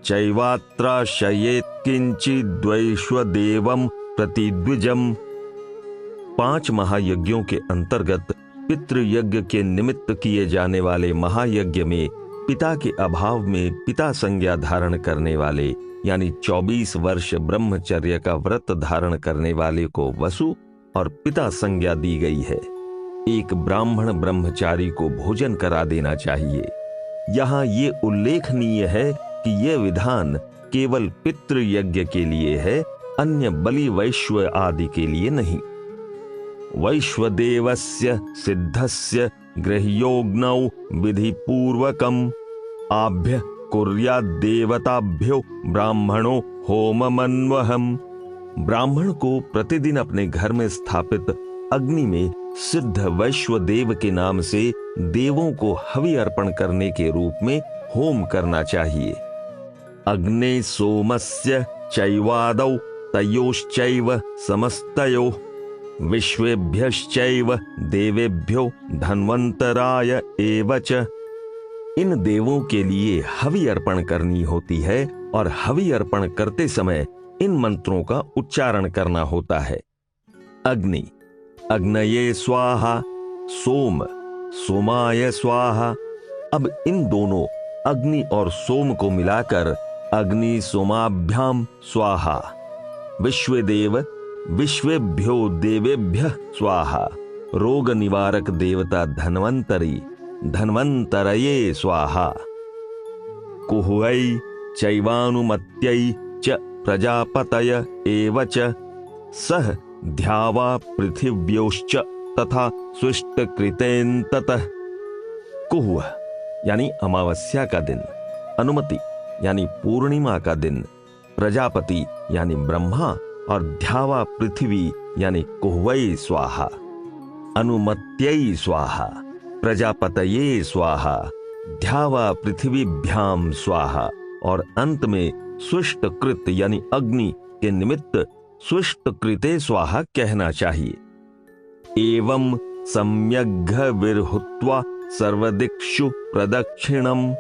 चैवात्राशयेत् किंचिद्वैश्वदेवं प्रतिद्विजम्। 5 महायज्ञों के अंतर्गत पितृयज्ञ के निमित्त किए जाने वाले महायज्ञ में पिता के अभाव में पिता संज्ञा धारण करने वाले यानी 24 वर्ष ब्रह्मचर्य का व्रत धारण करने वाले को वसु और पिता संज्ञा दी गई है। एक ब्राह्मण ब्रह्मचारी को भोजन करा देना चाहिए। यहाँ ये उल्लेखनीय है कि यह विधान केवल पितृयज्ञ के लिए है, अन्य बलि वैश्व आदि के लिए नहीं। वैश्वदेवस्य सिद्धस्य गृह्योग्नौ विधिपूर्वकम् आभ्य कुर्याद्देवताभ्यो ब्राह्मणो होममन्वहम्। ब्राह्मण को प्रतिदिन अपने घर में स्थापित अग्नि में सिद्ध वैश्वदेव के नाम से देवों को हवि अर्पण करने के रूप में होम करना चाहिए। अग्ने सोमस्य चैवादौ तयोश्चैव समस्तयो विश्वेभ्यश्चैव देवेभ्यो धन्वन्तराय एव च। इन देवों के लिए हवि अर्पण करनी होती है और हवि अर्पण करते समय इन मंत्रों का उच्चारण करना होता है। अग्नि, अग्नये स्वाहा, सोम, सोमाय स्वाहा। अब इन दोनों अग्नि और सोम को मिलाकर अग्नि सोमाभ्याम स्वाहा। विश्वदेव, विश्वेभ्यो देवेभ्यः स्वाहा। रोग निवारक देवता धन्वंतरी, धन्वंतरये स्वाहा। कुहै चैवानुमत्यै च प्रजापतय एव च सह ध्यावा पृथिव्योश्च तथा स्विष्टकृतेन्ततः। कुह यानी अमावस्या का दिन, अनुमति यानी पूर्णिमा का दिन, प्रजापति यानी ब्रह्मा और ध्यावा पृथ्वी यानी कुहवै स्वाहा, अनुमत्यै स्वाहा, प्रजापतये स्वाहा, ध्यावा पृथ्वीभ्याम स्वाहा और अंत में सुष्टकृत यानी अग्नि के निमित्त सुष्टकृते स्वाहा कहना चाहिए। एवं सम्यग्घ विर्हुत्वा सर्वदिक्षु प्रदक्षिणम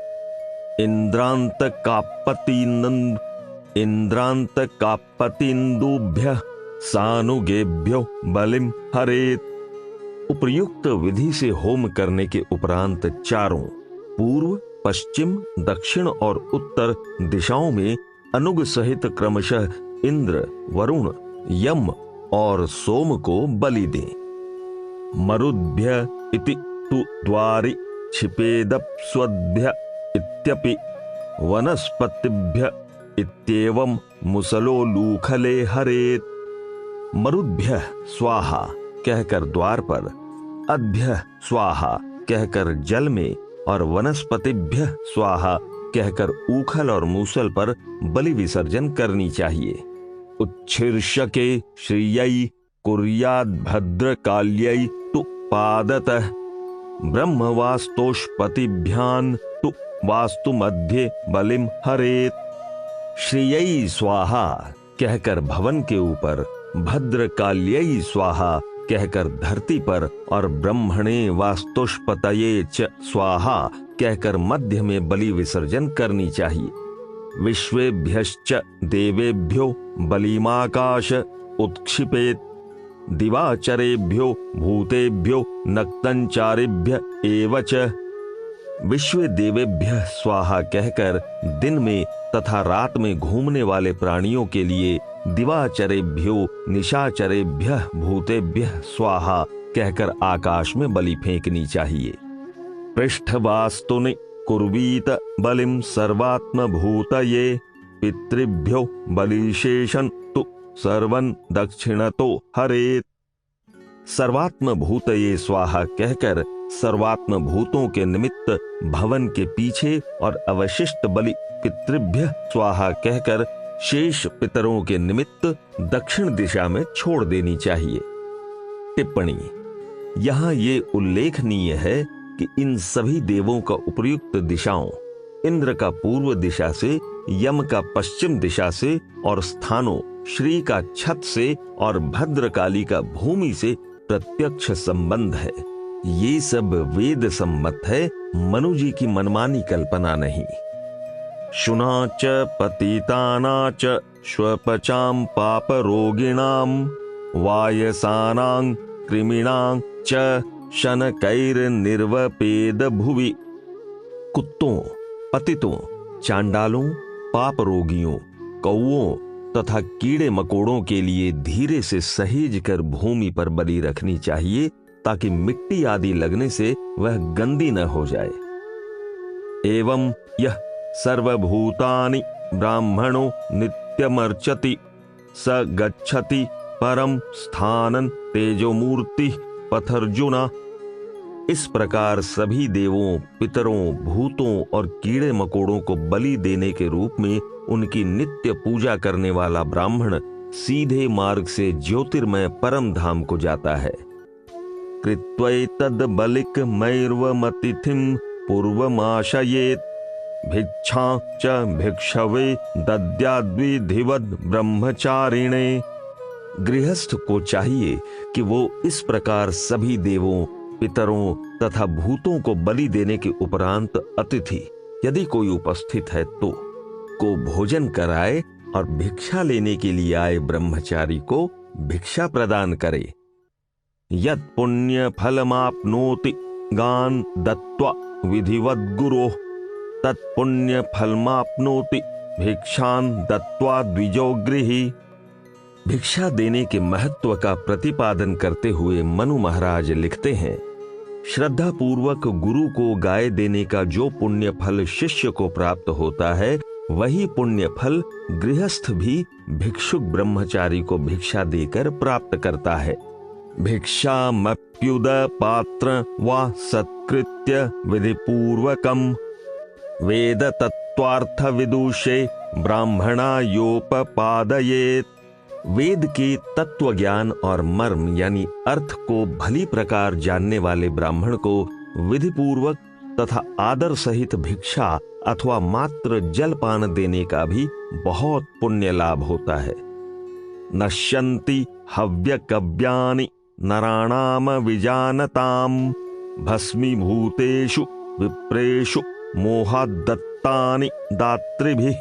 इंद्रांत कापतिन्दुभ्यः सानुगेभ्यो बलिम हरेत। उपर्युक्त विधि से होम करने के उपरांत चारों पूर्व, पश्चिम, दक्षिण और उत्तर दिशाओं में अनुग सहित क्रमशः इंद्र, वरुण, यम और सोम को बलि दें। मरुद्भ्य इति तु द्वारि क्षिपेदप्स्वद्भ्य इत्यपि वनस्पतिभ्य इत्येवं मुसलोलूखले हरेत। मरुद्भ्य स्वाहा कहकर द्वार पर, अद्भ्य स्वाहा कहकर जल में और वनस्पतिभ्य स्वाहा कहकर ऊखल और मूसल पर बलि विसर्जन करनी चाहिए। उच्छिर्षके श्रियै कुर्याद् भद्रकाल्यै तु पादतः ब्रह्मवास्तोष्पतिभ्यान् तु वास्तु मध्ये बलिम हरेत। श्रियै स्वाहा कहकर भवन के ऊपर, भद्रकाल्यै स्वाहा कहकर धरती पर और ब्रह्मणे वास्तुष्पतये च स्वाहा कहकर मध्य में बलि विसर्जन करनी चाहिए। विश्वेभ्यश्च देवेभ्यो बलिमाकाश उत्क्षिपेत दिवाचरेभ्यो भूतेभ्यो नक्तंचारेभ्य एव च। विश्व देवेभ्य स्वाहा कहकर दिन में तथा रात में घूमने वाले प्राणियों के लिए दिवाचरेभ्यो निशाचरेभ्य भूतेभ्य स्वाहा कहकर आकाश में बलि फेंकनी चाहिए। पृष्ठवास्तुनि कुर्वीत बलिम सर्वात्म भूतये पितृभ्यो बलिशेषन तु सर्वन दक्षिणतो हरेत। सर्वात्म भूतये स्वाहा कहकर सर्वात्म भूतों के निमित्त भवन के पीछे और अवशिष्ट बलि पितृभ्य स्वाहा कहकर शेष पितरों के निमित्त दक्षिण दिशा में छोड़ देनी चाहिए। टिप्पणी: यहाँ ये उल्लेखनीय है कि इन सभी देवों का उपर्युक्त दिशाओं, इंद्र का पूर्व दिशा से, यम का पश्चिम दिशा से और स्थानों श्री का छत से और भद्रकाली का भूमि से प्रत्यक्ष संबंध है। ये सब वेद सम्मत है, मनुजी की मनमानी कल्पना नहीं। शुनाच पतितानाच श्वपचाम पाप रोगिणाम वायसानां कृमिणां च शनकैर्निर्वपेद भुवि। कुत्तों, पतितों, चांडालों, पाप रोगियों, कौओं तथा कीड़े मकोड़ों के लिए धीरे से सहेज कर भूमि पर बलि रखनी चाहिए ताकि मिट्टी आदि लगने से वह गंदी न हो जाए। एवं यह सर्वभूतानि ब्राह्मणो नित्यमर्चति स गच्छति परम स्थानं तेजोमूर्ति पथर्जुना। इस प्रकार सभी देवों, पितरों, भूतों और कीड़े मकोड़ों को बलि देने के रूप में उनकी नित्य पूजा करने वाला ब्राह्मण सीधे मार्ग से ज्योतिर्मय परम धाम को जाता है। कृत्वैतद् बलिक मैर्वमतिथिं पूर्वमाशयेत् भिक्षां च भिक्षवे दद्याद्विधिवद् ब्रह्मचारिणे। गृहस्थ को चाहिए कि वो इस प्रकार सभी देवों, पितरों तथा भूतों को बलि देने के उपरांत अतिथि, यदि कोई उपस्थित है तो, को भोजन कराए और भिक्षा लेने के लिए आए ब्रह्मचारी को भिक्षा प्रदान करे। यत् पुण्य फलमाप्नोति गान दत्त्वा विधिवद् गुरोः तत्पुण्य फलमाप्नोति भिक्षान दत्त्वा द्विजो गृही। भिक्षा देने के महत्व का प्रतिपादन करते हुए मनु महाराज लिखते हैं, श्रद्धा पूर्वक गुरु को गाय देने का जो पुण्य फल शिष्य को प्राप्त होता है, वही पुण्य फल गृहस्थ भी भिक्षुक ब्रह्मचारी को भिक्षा देकर प्राप्त करता है। भिक्षामप्युद पात्र वा सत्कृत्य विधिपूर्वकम वेद तत्वार्थ विदुषे ब्राह्मणायोपपादयेत्। वेद के तत्व ज्ञान और मर्म यानी अर्थ को भली प्रकार जानने वाले ब्राह्मण को विधि पूर्वक तथा आदर सहित भिक्षा अथवा मात्र जलपान देने का भी बहुत पुण्य लाभ होता है। नश्यन्ति हव्यकव्यानि नराणाम विजानताम भस्मीभूतेषु विप्रेषु मोहादत्तानि दातृभिः।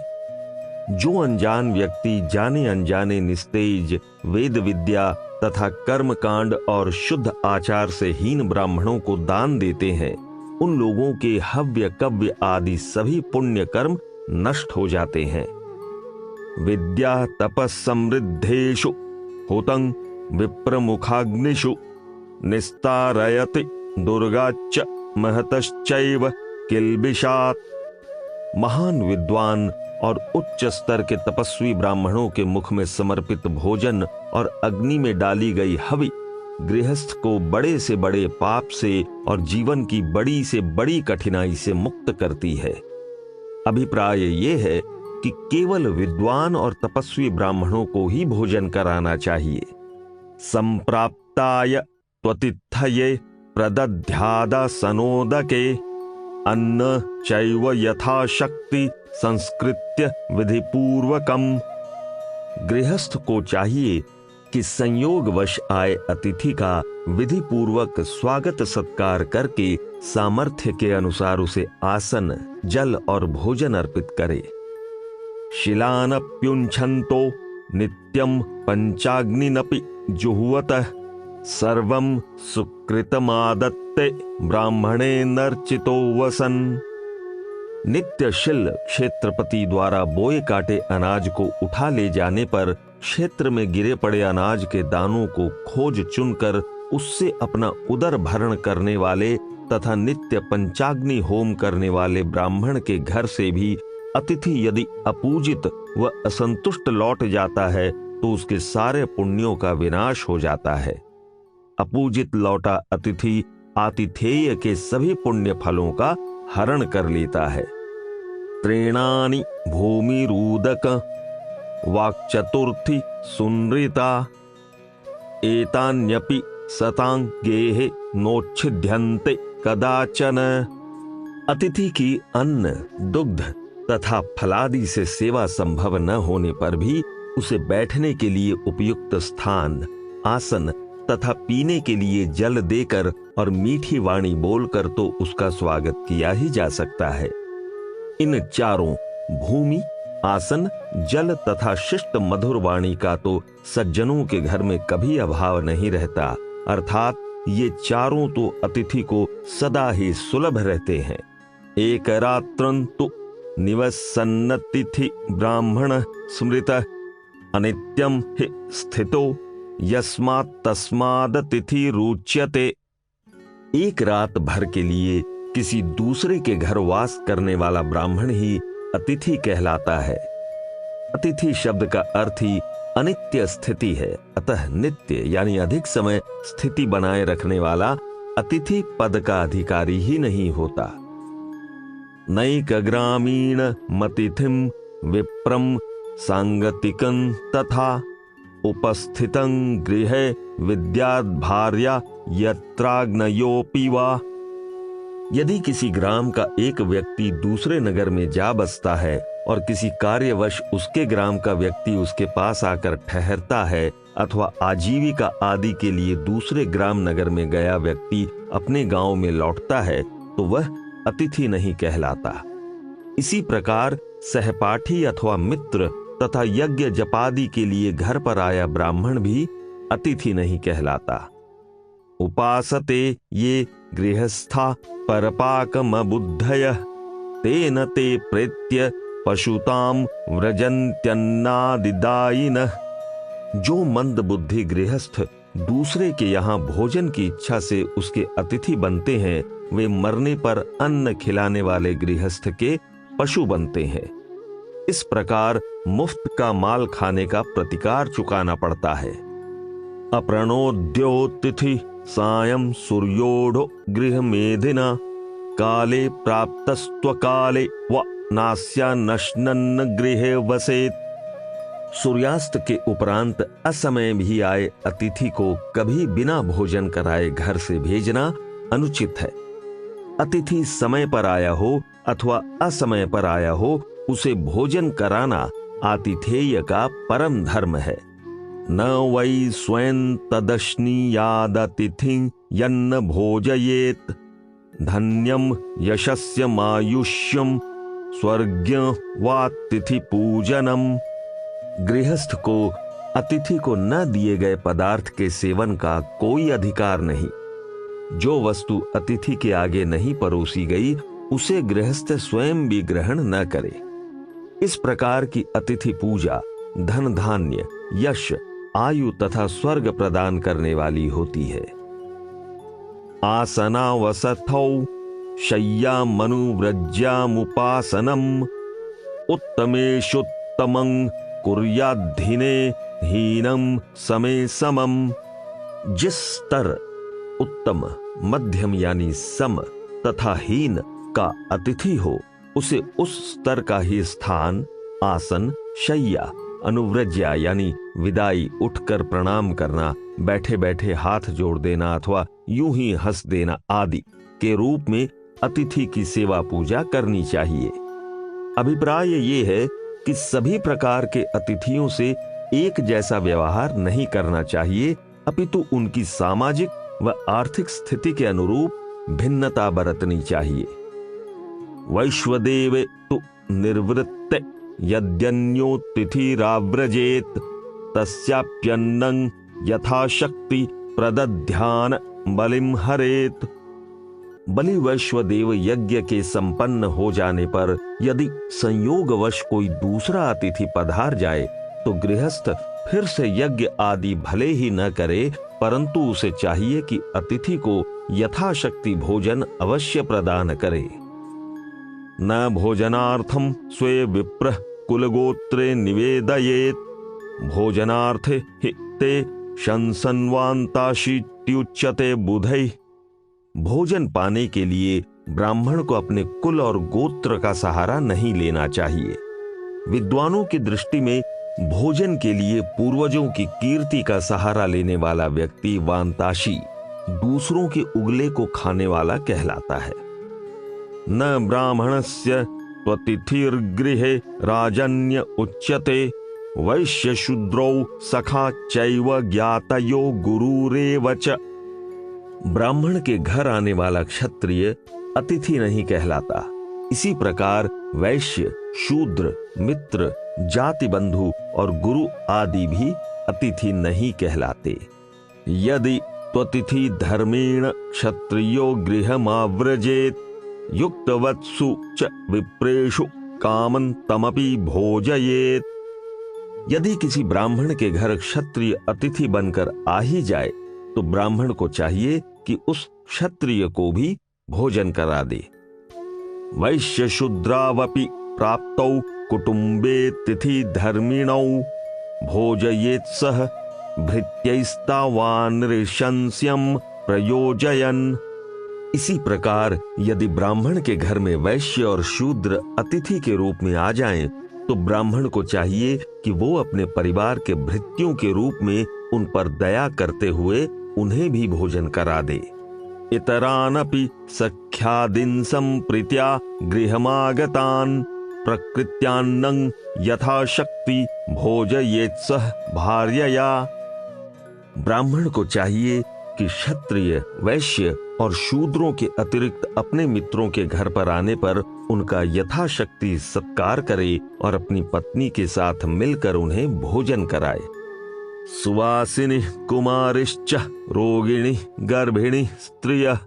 जो अनजान व्यक्ति जाने अनजाने निस्तेज वेद विद्या तथा कर्मकांड और शुद्ध आचार से हीन ब्राह्मणों को दान देते हैं, उन लोगों के हव्य कव्य आदि सभी पुण्य कर्म नष्ट हो जाते हैं। विद्या तपस्समृद्धेषु हुतं विप्रमुखाग्निषु निस्तारयति दुर्गाच्च महतश्चैव किल्बिषात्। महान विद्वान और उच्च स्तर के तपस्वी ब्राह्मणों के मुख में समर्पित भोजन और अग्नि में डाली गई हवि गृहस्थ को बड़े से बड़े पाप से और जीवन की बड़ी से बड़ी कठिनाई से मुक्त करती है। अभिप्राय ये है कि केवल विद्वान और तपस्वी ब्राह्मणों को ही भोजन कराना चाहिए। संप्राप्ताय त्वतिथये प्रदध्यादा सनोदके अन्न चैव यथाशक्ति संस्कृत्य विधिपूर्वकम। गृहस्थ को चाहिए कि संयोगवश आए अतिथि का विधि पूर्वक स्वागत सत्कार करके सामर्थ्य के अनुसार उसे आसन, जल और भोजन अर्पित करे। शिलानप्युञ्छन्तो नित्यं पंचाग्निनपि जुहुवतः सर्वं सुकृतमादत्ते ब्राह्मणे नर्चितो वसन। नित्य शिल क्षेत्रपति द्वारा बोए काटे अनाज को उठा ले जाने पर क्षेत्र में गिरे पड़े अनाज के दानों को खोज चुनकर उससे अपना उदर भरण करने वाले तथा नित्य पंचाग्नि होम करने वाले ब्राह्मण के घर से भी अतिथि यदि अपूजित व असंतुष्ट लौट जाता है तो उसके सारे पुण्यों का विनाश हो जाता है। अपूजित लौटा अतिथि आतिथेय के सभी पुण्य फलों का हरण कर लेता है। त्रीणानि भूमिरूदक वाक्चतुर्थी सुनृता एतान्यपि सतांगेः नोच्छिद्यन्ते कदाचन। अतिथि की अन्न, दुग्ध तथा फलादि से सेवा संभव न होने पर भी उसे बैठने के लिए उपयुक्त स्थान, आसन तथा पीने के लिए जल देकर और मीठी वाणी बोलकर तो उसका स्वागत किया ही जा सकता है। इन चारों भूमि, आसन, जल तथा शिष्ट मधुर वाणी का तो सज्जनों के घर में कभी अभाव नहीं रहता, अर्थात ये चारों तो अतिथि को सदा ही सुलभ रहते हैं। एक रात्रंतु निवसन्नतिथि ब्राह्मण स्मृत अनित्यम हि स्थितो यस्मात् तस्मादतिथि रुच्यते। एक रात भर के लिए किसी दूसरे के घर वास करने वाला ब्राह्मण ही अतिथि कहलाता है। अतिथि शब्द का अर्थ ही अनित्य स्थिति है, अतः नित्य यानी अधिक समय स्थिति बनाए रखने वाला अतिथि पद का अधिकारी ही नहीं होता। नैक ग्रामीण मतिथिम विप्रम सांगतिकं तथा उपस्थितं गृहे विद्याद् भार्या यत्राग्नयोऽपि वा। यदि किसी ग्राम का एक व्यक्ति दूसरे नगर में जा बसता है और किसी कार्यवश उसके ग्राम का व्यक्ति उसके पास आकर ठहरता है अथवा आजीविका आदि के लिए दूसरे ग्राम नगर में गया व्यक्ति अपने गांव में लौटता है तो वह अतिथि नहीं कहलाता। इसी प्रकार सहपाठी अथवा मित्र तथा यज्ञ जपादि के लिए घर पर आया ब्राह्मण भी अतिथि नहीं कहलाता। उपासते ये गृहस्था परपाकमबुद्धयः तेन ते प्रेत्य पशुताम व्रजन्त्यन्नादिदायिनः। जो मंद बुद्धि गृहस्थ दूसरे के यहाँ भोजन की इच्छा से उसके अतिथि बनते हैं, वे मरने पर अन्न खिलाने वाले गृहस्थ के पशु बनते हैं। इस प्रकार मुफ्त का माल खाने का प्रतिकार चुकाना पड़ता है। अप्रणोद्योतिथि सायं सूर्योढो गृहमेधिना काले प्राप्तस्त्वकाले व नास्या नश्नन्न गृहे वसेत। सूर्यास्त के उपरांत असमय भी आए अतिथि को कभी बिना भोजन कराए घर से भेजना अनुचित है। अतिथि समय पर आया हो अथवा असमय पर आया हो, उसे भोजन कराना आतिथेय का परम धर्म है। न वै स्वयं तदश्नीयादतिथि यन्न भोजयेत, धन्यम यशस्यमायुष्यम स्वर्ग्य वातिथि पूजनम। गृहस्थ को अतिथि को न दिए गए पदार्थ के सेवन का कोई अधिकार नहीं। जो वस्तु अतिथि के आगे नहीं परोसी गई, उसे गृहस्थ स्वयं भी ग्रहण न करे। इस प्रकार की अतिथि पूजा धन धान्य, यश, आयु तथा स्वर्ग प्रदान करने वाली होती है। आसनावसथौ शय्यामनुव्रज्यामुपासनम् उत्तमेषुत्तमं कुर्याद्धिने हीनं समे समम्। जिस स्तर उत्तम, मध्यम यानी सम तथा हीन का अतिथि हो, उसे उस स्तर का ही स्थान, आसन, शय्या, अनुव्रज्या यानी विदाई, उठकर प्रणाम करना, बैठे बैठे हाथ जोड़ देना अथवा यूं ही हंस देना आदि के रूप में अतिथि की सेवा पूजा करनी चाहिए। अभिप्राय ये है कि सभी प्रकार के अतिथियों से एक जैसा व्यवहार नहीं करना चाहिए, अपितु उनकी सामाजिक व आर्थिक स्थिति के अनुरूप भिन्नता बरतनी चाहिए। वैश्वदेव तु निर्वृत्त यद्यन्योतिथिराव्रजेत, तस्याप्यन्नं यथाशक्ति प्रदध्यान बलिम हरेत। बलि वैश्वदेव यज्ञ के संपन्न हो जाने पर यदि संयोगवश कोई दूसरा अतिथि पधार जाए, तो गृहस्थ फिर से यज्ञ आदि भले ही न करे, परंतु उसे चाहिए कि अतिथि को यथाशक्ति भोजन अवश्य प्रदान करे। न भोजनार्थम स्वे विप्रः कुलगोत्रे निवेदयेत, भोजनार्थे हि ते शंसन्वान्ताशीत्युच्यते बुधैः। भोजन पाने के लिए ब्राह्मण को अपने कुल और गोत्र का सहारा नहीं लेना चाहिए। विद्वानों की दृष्टि में भोजन के लिए पूर्वजों की कीर्ति का सहारा लेने वाला व्यक्ति वांताशी, दूसरों के उगले को खाने वाला कहलाता है। न ब्राह्मणस्य त्वतिथिर्गृहे राजन्य उच्यते, वैश्य शूद्रौ सखा चैव ज्ञातयो गुरुरेव च। ब्राह्मण के घर आने वाला क्षत्रिय अतिथि नहीं कहलाता। इसी प्रकार वैश्य, शूद्र, मित्र, जाति बंधु और गुरु आदि भी अतिथि नहीं कहलाते। यदि त्वतिथि धर्मेण क्षत्रियो गृहमाव्रजेत, युक्तवत्सु च विप्रेषु कामं तमपि भोजयेत। यदि किसी ब्राह्मण के घर क्षत्रिय अतिथि बनकर आ ही जाए, तो ब्राह्मण को चाहिए कि उस क्षत्रिय को भी भोजन करा दे। वैश्य शूद्रावपि प्राप्तौ कुटुंबे तिथि धर्मिणौ, भोजयेत सह भृत्यैस्तावानृशंस्यं प्रयोजयन्। इसी प्रकार यदि ब्राह्मण के घर में वैश्य और शूद्र अतिथि के रूप में आ जाएं, तो ब्राह्मण को चाहिए कि वो अपने परिवार के भृत्यों के रूप में उन पर दया करते हुए उन्हें भी भोजन करा दे। इतरानपि सख्यादीन् संप्रीत्या गृहमागतान् प्रकृत्यान्नं यथाशक्ति भोजयेत् सह भार्यया। ब्राह्मण को चाहिए कि क्षत्रिय, वैश्य और शूद्रों के अतिरिक्त अपने मित्रों के घर पर आने पर उनका यथाशक्ति सत्कार करे और अपनी पत्नी के साथ मिलकर उन्हें भोजन कराए। सुवासिनी कुमारिश्च रोगिणी गर्भिणी स्त्रियः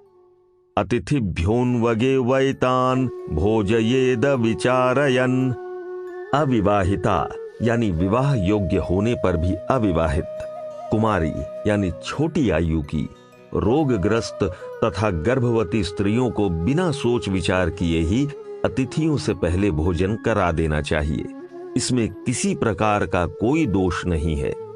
अतिथिभ्योन्वगे वैतान् भोजयेद विचारयन्। अविवाहिता यानी विवाह योग्य होने पर भी अविवाहित, कुमारी यानी छोटी आयु की, रोगग्रस्त तथा गर्भवती स्त्रियों को बिना सोच विचार किए ही अतिथियों से पहले भोजन करा देना चाहिए। इसमें किसी प्रकार का कोई दोष नहीं है।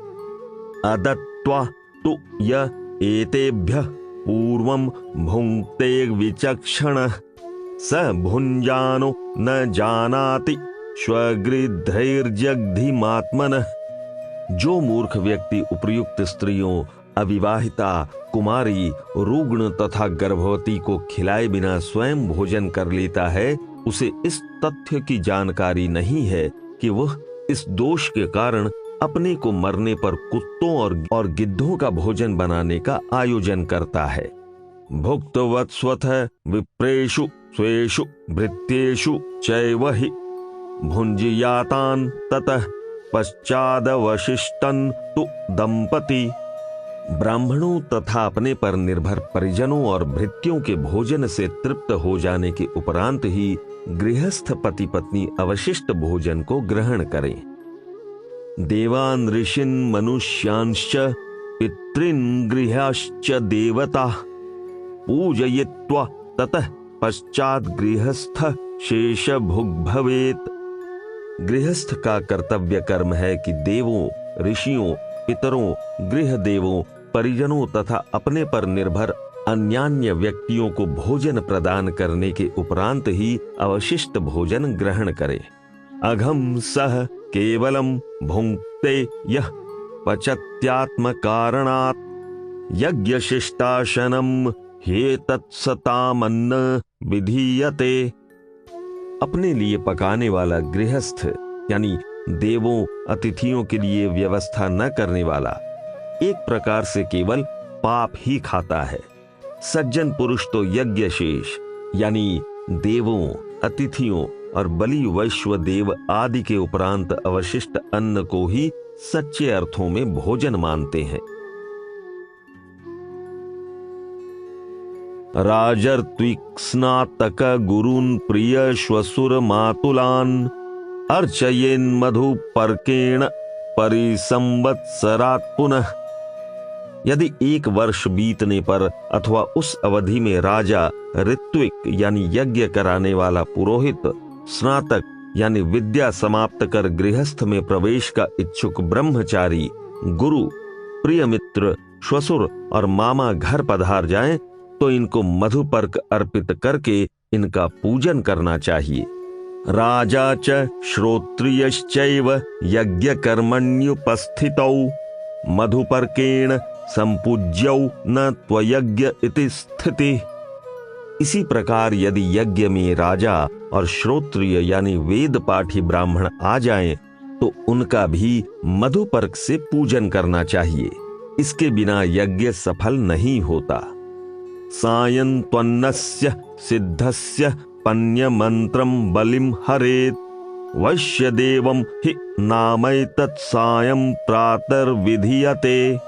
अदत्वा तु य एतेभ्यः पूर्वं भुङ्क्ते विचक्षणः स भुञ्जानो न जानाति स्वगृद्धैर्जग्धिमात्मनः। जो मूर्ख व्यक्ति उपर्युक्त स्त्रियों, अविवाहिता, कुमारी, रुग्ण तथा गर्भवती को खिलाए बिना स्वयं भोजन कर लेता है, उसे इस तथ्य की जानकारी नहीं है कि वह इस दोष के कारण अपने को मरने पर कुत्तों और गिद्धों का भोजन बनाने का आयोजन करता है। भुक्तवत्स्वथ विप्रेषु स्वेषु भृत्येषु चैव हि भुञ्जीयातान् ततः पश्चादवशिष्टन् तु दंपति। ब्राह्मणों तथा अपने पर निर्भर परिजनों और भृत्यों के भोजन से तृप्त हो जाने के उपरांत ही गृहस्थ पति पत्नी अवशिष्ट भोजन को ग्रहण करें। देवान् ऋषीन् मनुष्यांश्च पितॄन् गृहाश्च देवता पूजयित्वा ततः पश्चात् गृहस्थ शेष भुग् भवेत्। गृहस्थ का कर्तव्य कर्म है कि देवों, ऋषियों, पितरों, गृह देवों, परिजनों तथा अपने पर निर्भर अन्यान्य व्यक्तियों को भोजन प्रदान करने के उपरांत ही अवशिष्ट भोजन ग्रहण करे। अघम सह केवलम भुंक्ते यह पचत्यात्म कारणात् यज्ञशिष्टाशनम हेतत्सतामन्न विधीयते। अपने लिए पकाने वाला गृहस्थ यानी देवों, अतिथियों के लिए व्यवस्था न करने वाला एक प्रकार से केवल पाप ही खाता है। सज्जन पुरुष तो यज्ञ शेष यानी देवों, अतिथियों और बलि वैश्व देव आदि के उपरांत अवशिष्ट अन्न को ही सच्चे अर्थों में भोजन मानते हैं। राजर्त्विक स्नातक गुरून् प्रिय श्वसुर मातुलान् अर्चयेन् मधुपर्केण परिसंवत्सरात् पुनः। यदि 1 वर्ष बीतने पर अथवा उस अवधि में राजा, ऋत्विक यानी यज्ञ कराने वाला पुरोहित, स्नातक यानी विद्या समाप्त कर गृहस्थ में प्रवेश का इच्छुक ब्रह्मचारी, गुरु, प्रिय मित्र, श्वसुर और मामा घर पधार जाएं, तो इनको मधुपर्क अर्पित करके इनका पूजन करना चाहिए। राजा च श्रोत्रियश्चैव यज्ञकर्मण्युपस्थितौ मधुपर्केण संपूज्यौ न त्वयज्ञ इति स्थिति। इसी प्रकार यदि यज्ञ में राजा और श्रोत्रिय यानी वेद पाठी ब्राह्मण आ जाएं, तो उनका भी मधुपर्क से पूजन करना चाहिए। इसके बिना यज्ञ सफल नहीं होता। सायं त्वन्नस्य सिद्धस्य पन्य मंत्रम बलिम हरेत वैश्य देवम हि नामैतत् सायं प्रातर्विधीयते।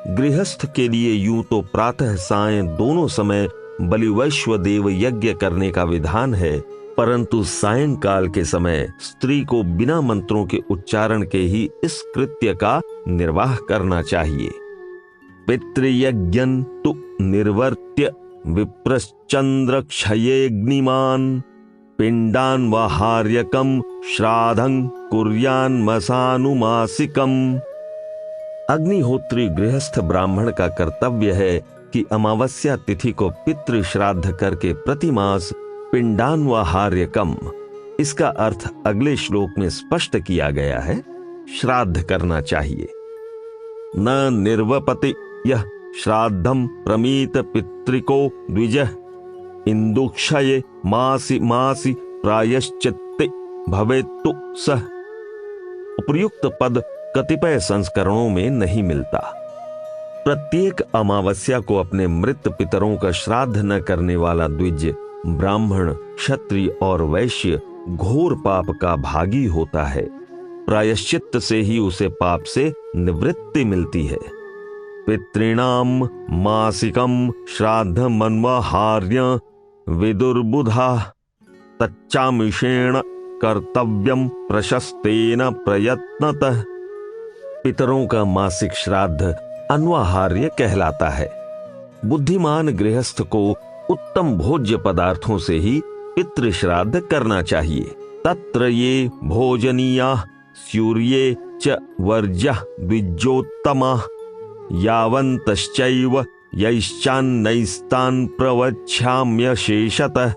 गृहस्थ के लिए यूं तो प्रातः सायं दोनों समय बलि वैश्व देव यज्ञ करने का विधान है, परंतु सायंकाल के समय स्त्री को बिना मंत्रों के उच्चारण के ही इस कृत्य का निर्वाह करना चाहिए। पितृयज्ञं तु निर्वर्त्य विप्रश्चंद्र क्षयेऽग्निमान् पिंडान् वहार्यकं श्राद्धं कुर्यान्मसानुमासिकम्। अग्निहोत्री गृहस्थ ब्राह्मण का कर्तव्य है कि अमावस्या तिथि को पितृ श्राद्ध करके प्रतिमास पिंडान्वहार्यकम, इसका अर्थ अगले श्लोक में स्पष्ट किया गया है, श्राद्ध करना चाहिए। न निर्वपति यह श्राद्धम प्रमीत पितृको द्विजः इंदुक्षये मासि मासि प्रायश्चित्ते भवेत्तु सह। उपर्युक्त पद कतिपय संस्करणों में नहीं मिलता। प्रत्येक अमावस्या को अपने मृत पितरों का श्राद्ध न करने वाला द्विज, ब्राह्मण, क्षत्रिय और वैश्य घोर पाप का भागी होता है। प्रायश्चित्त से ही उसे पाप से निवृत्ति मिलती है। पितॄणाम मासिकम श्राद्ध मन्वाहार्य विदुर्बुधा तच्चामिषेण कर्तव्यम प्रशस्तेन प्रयत्नतः। पितरों का मासिक श्राद्ध अन्वाहार्य कहलाता है। बुद्धिमान गृहस्थ को उत्तम भोज्य पदार्थों से ही पितृ श्राद्ध करना चाहिए। तत्र ये भोजनीया स्यूर्ये च वर्ज्यः द्विजोत्तमा यावन्तश्चैव यैश्चान्नैस्तान् प्रवक्ष्याम्यशेषतः।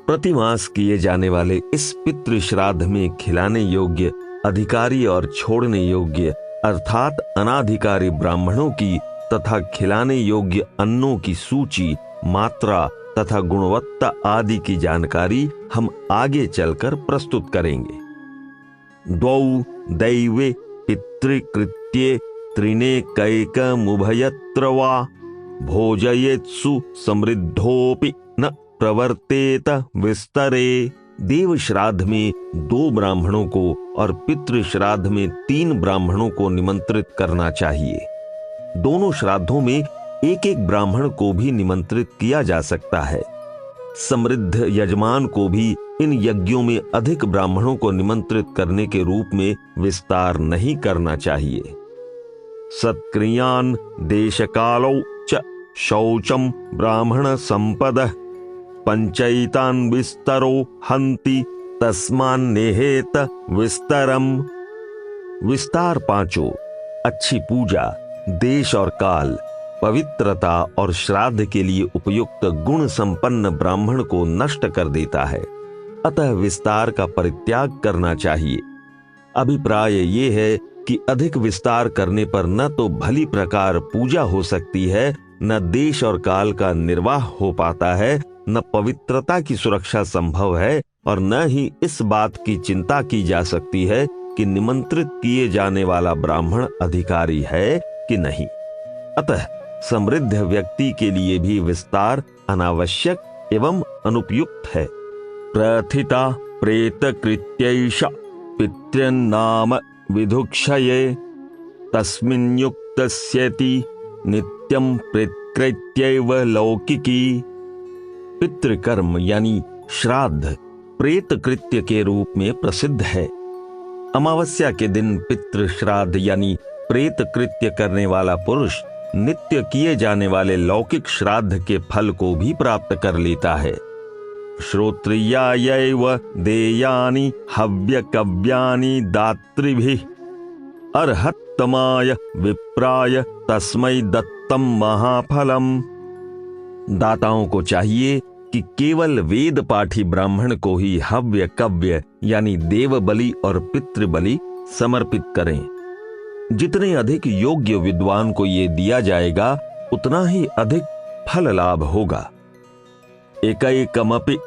प्रतिमास किए जाने वाले इस पितृ श्राद्ध में खिलाने योग्य, अधिकारी और छोड़ने योग्य अर्थात अनाधिकारी ब्राह्मणों की तथा खिलाने योग्य अन्नों की सूची, मात्रा तथा गुणवत्ता आदि की जानकारी हम आगे चलकर प्रस्तुत करेंगे। द्वौ दैवे पितृकृत्ये त्रिनेकैकमुभयत्र वा भोजयेत्सु समृद्धोपि न प्रवर्तेत विस्तरे। देव श्राद्ध में 2 ब्राह्मणों को और पितृ श्राद्ध में 3 ब्राह्मणों को निमंत्रित करना चाहिए। दोनों श्राद्धों में एक एक ब्राह्मण को भी निमंत्रित किया जा सकता है। समृद्ध यजमान को भी इन यज्ञों में अधिक ब्राह्मणों को निमंत्रित करने के रूप में विस्तार नहीं करना चाहिए। सत्क्रियान देशकालौ च शौचम ब्राह्मण संपदः पंचैतान विस्तरो हंति तस्मान्नेहेत विस्तरम। विस्तार 5 अच्छी पूजा, देश और काल, पवित्रता और श्राद्ध के लिए उपयुक्त गुण संपन्न ब्राह्मण को नष्ट कर देता है, अतः विस्तार का परित्याग करना चाहिए। अभिप्राय ये है कि अधिक विस्तार करने पर न तो भली प्रकार पूजा हो सकती है, न देश और काल का निर्वाह हो पाता है, न पवित्रता की सुरक्षा संभव है और न ही इस बात की चिंता की जा सकती है कि निमंत्रित किए जाने वाला ब्राह्मण अधिकारी है कि नहीं। अतः समृद्ध व्यक्ति के लिए भी विस्तार अनावश्यक एवं अनुपयुक्त है। प्रथिता प्रेतकृत्यैष पितृन्नाम विधुक्षये तस्मिन्युक्तस्येति नित्यं प्रेतकृत्यैव लौकिकी। पितृकर्म यानी श्राद्ध प्रेत कृत्य के रूप में प्रसिद्ध है। अमावस्या के दिन पितृ श्राद्ध यानी प्रेत कृत्य करने वाला पुरुष नित्य किए जाने वाले लौकिक श्राद्ध के फल को भी प्राप्त कर लेता है। श्रोत्रियायैव देयानि हव्यकव्यानि दातृभिः अर्हत्तमाय विप्राय तस्मै दत्तम महाफलम। दाताओं को चाहिए कि केवल वेद पाठी ब्राह्मण को ही हव्य कव्य यानी देव बलि और पितृ बलि समर्पित करें। जितने अधिक योग्य विद्वान को ये दिया जाएगा उतना ही अधिक फल लाभ होगा। एकैकमपि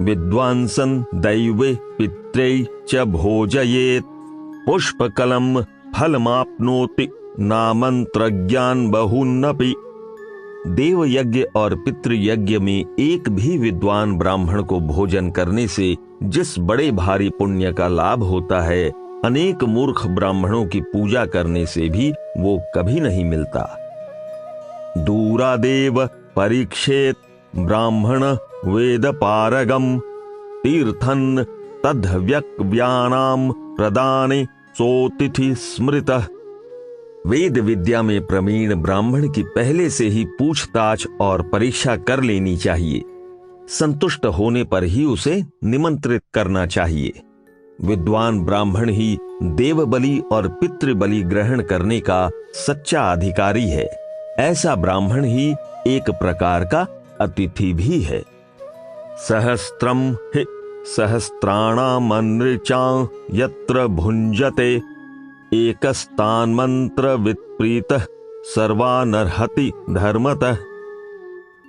विद्वांसं दैवे पित्रै च भोजयेत् पुष्पकलम फलमाप्नोति नामंत्रज्ञान बहुन्नपि। देव यज्ञ और पितृ यज्ञ में एक भी विद्वान ब्राह्मण को भोजन करने से जिस बड़े भारी पुण्य का लाभ होता है, अनेक मूर्ख ब्राह्मणों की पूजा करने से भी वो कभी नहीं मिलता। दूरादेव परीक्षेत ब्राह्मण वेद पारगम तीर्थन तद्व्यक्व्यानाम प्रदाने सोतिथि स्मृतः। वेद विद्या में प्रवीण ब्राह्मण की पहले से ही पूछताछ और परीक्षा कर लेनी चाहिए। संतुष्ट होने पर ही उसे निमंत्रित करना चाहिए। विद्वान ब्राह्मण ही देव बलि और पितृ बलि ग्रहण करने का सच्चा अधिकारी है। ऐसा ब्राह्मण ही एक प्रकार का अतिथि भी है। सहस्त्रम हि सहस्त्राणामनृचां यत्र भुंजते एकस्तान् मंत्र वित्प्रीतः सर्वानर्हति धर्मतः।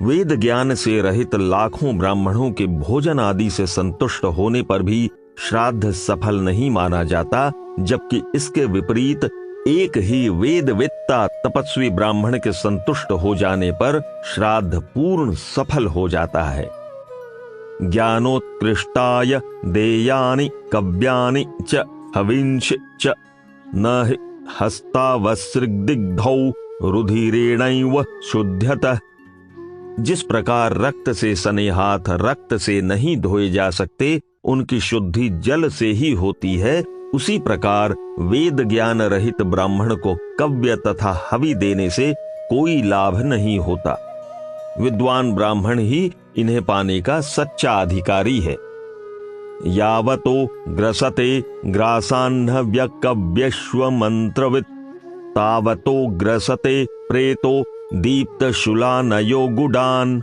वेद ज्ञान से रहित लाखों ब्राह्मणों के भोजन आदि से संतुष्ट होने पर भी श्राद्ध सफल नहीं माना जाता, जबकि इसके विपरीत एक ही वेदवेत्ता तपस्वी ब्राह्मण के संतुष्ट हो जाने पर श्राद्ध पूर्ण सफल हो जाता है। ज्ञानोत्कृष्टाय देयानि कव्यानि च हविंश च न हि हस्तावसृग्दिग्धौ रुधिरेणैव शुध्यतः। जिस प्रकार रक्त से सने हाथ रक्त से नहीं धोए जा सकते, उनकी शुद्धि जल से ही होती है, उसी प्रकार वेद ज्ञान रहित ब्राह्मण को कव्य तथा हवि देने से कोई लाभ नहीं होता। विद्वान ब्राह्मण ही इन्हें पाने का सच्चा अधिकारी है। यावतो ग्रसते ग्रासान्न व्यकव्यश्व मंत्रवित् तावतो ग्रसते प्रेतो दीप्त शुलानयो गुडान।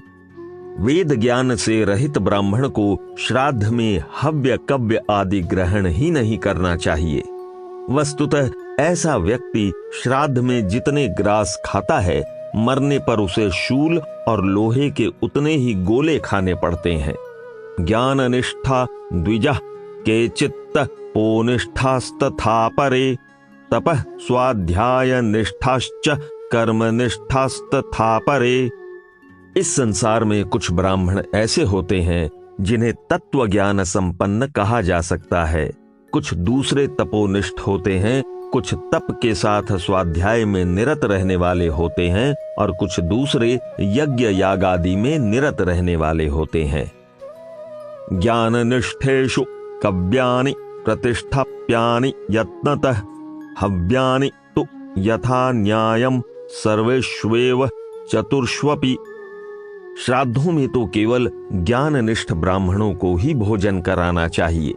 वेद ज्ञान से रहित ब्राह्मण को श्राद्ध में हव्य कव्य आदि ग्रहण ही नहीं करना चाहिए। वस्तुतः ऐसा व्यक्ति श्राद्ध में जितने ग्रास खाता है, मरने पर उसे शूल और लोहे के उतने ही गोले खाने पड़ते हैं। ज्ञान निष्ठा द्विजा के चित्त पोनिष्ठास्तथा परे, तपः स्वाध्याय निष्ठाश्च कर्म निष्ठास्तथा परे। इस संसार में कुछ ब्राह्मण ऐसे होते हैं जिन्हें तत्व ज्ञान संपन्न कहा जा सकता है, कुछ दूसरे तपोनिष्ठ होते हैं, कुछ तप के साथ स्वाध्याय में निरत रहने वाले होते हैं और कुछ दूसरे यज्ञ याग आदि में निरत रहने वाले होते हैं। ज्ञान निष्ठेषु कव्यानि प्रतिष्ठाप्यानि यत्नतः हव्यानि तु यथा न्यायम सर्वेष्वेव चतुर्ष्वपि। श्राद्धों में तो केवल ज्ञाननिष्ठ ब्राह्मणों को ही भोजन कराना चाहिए।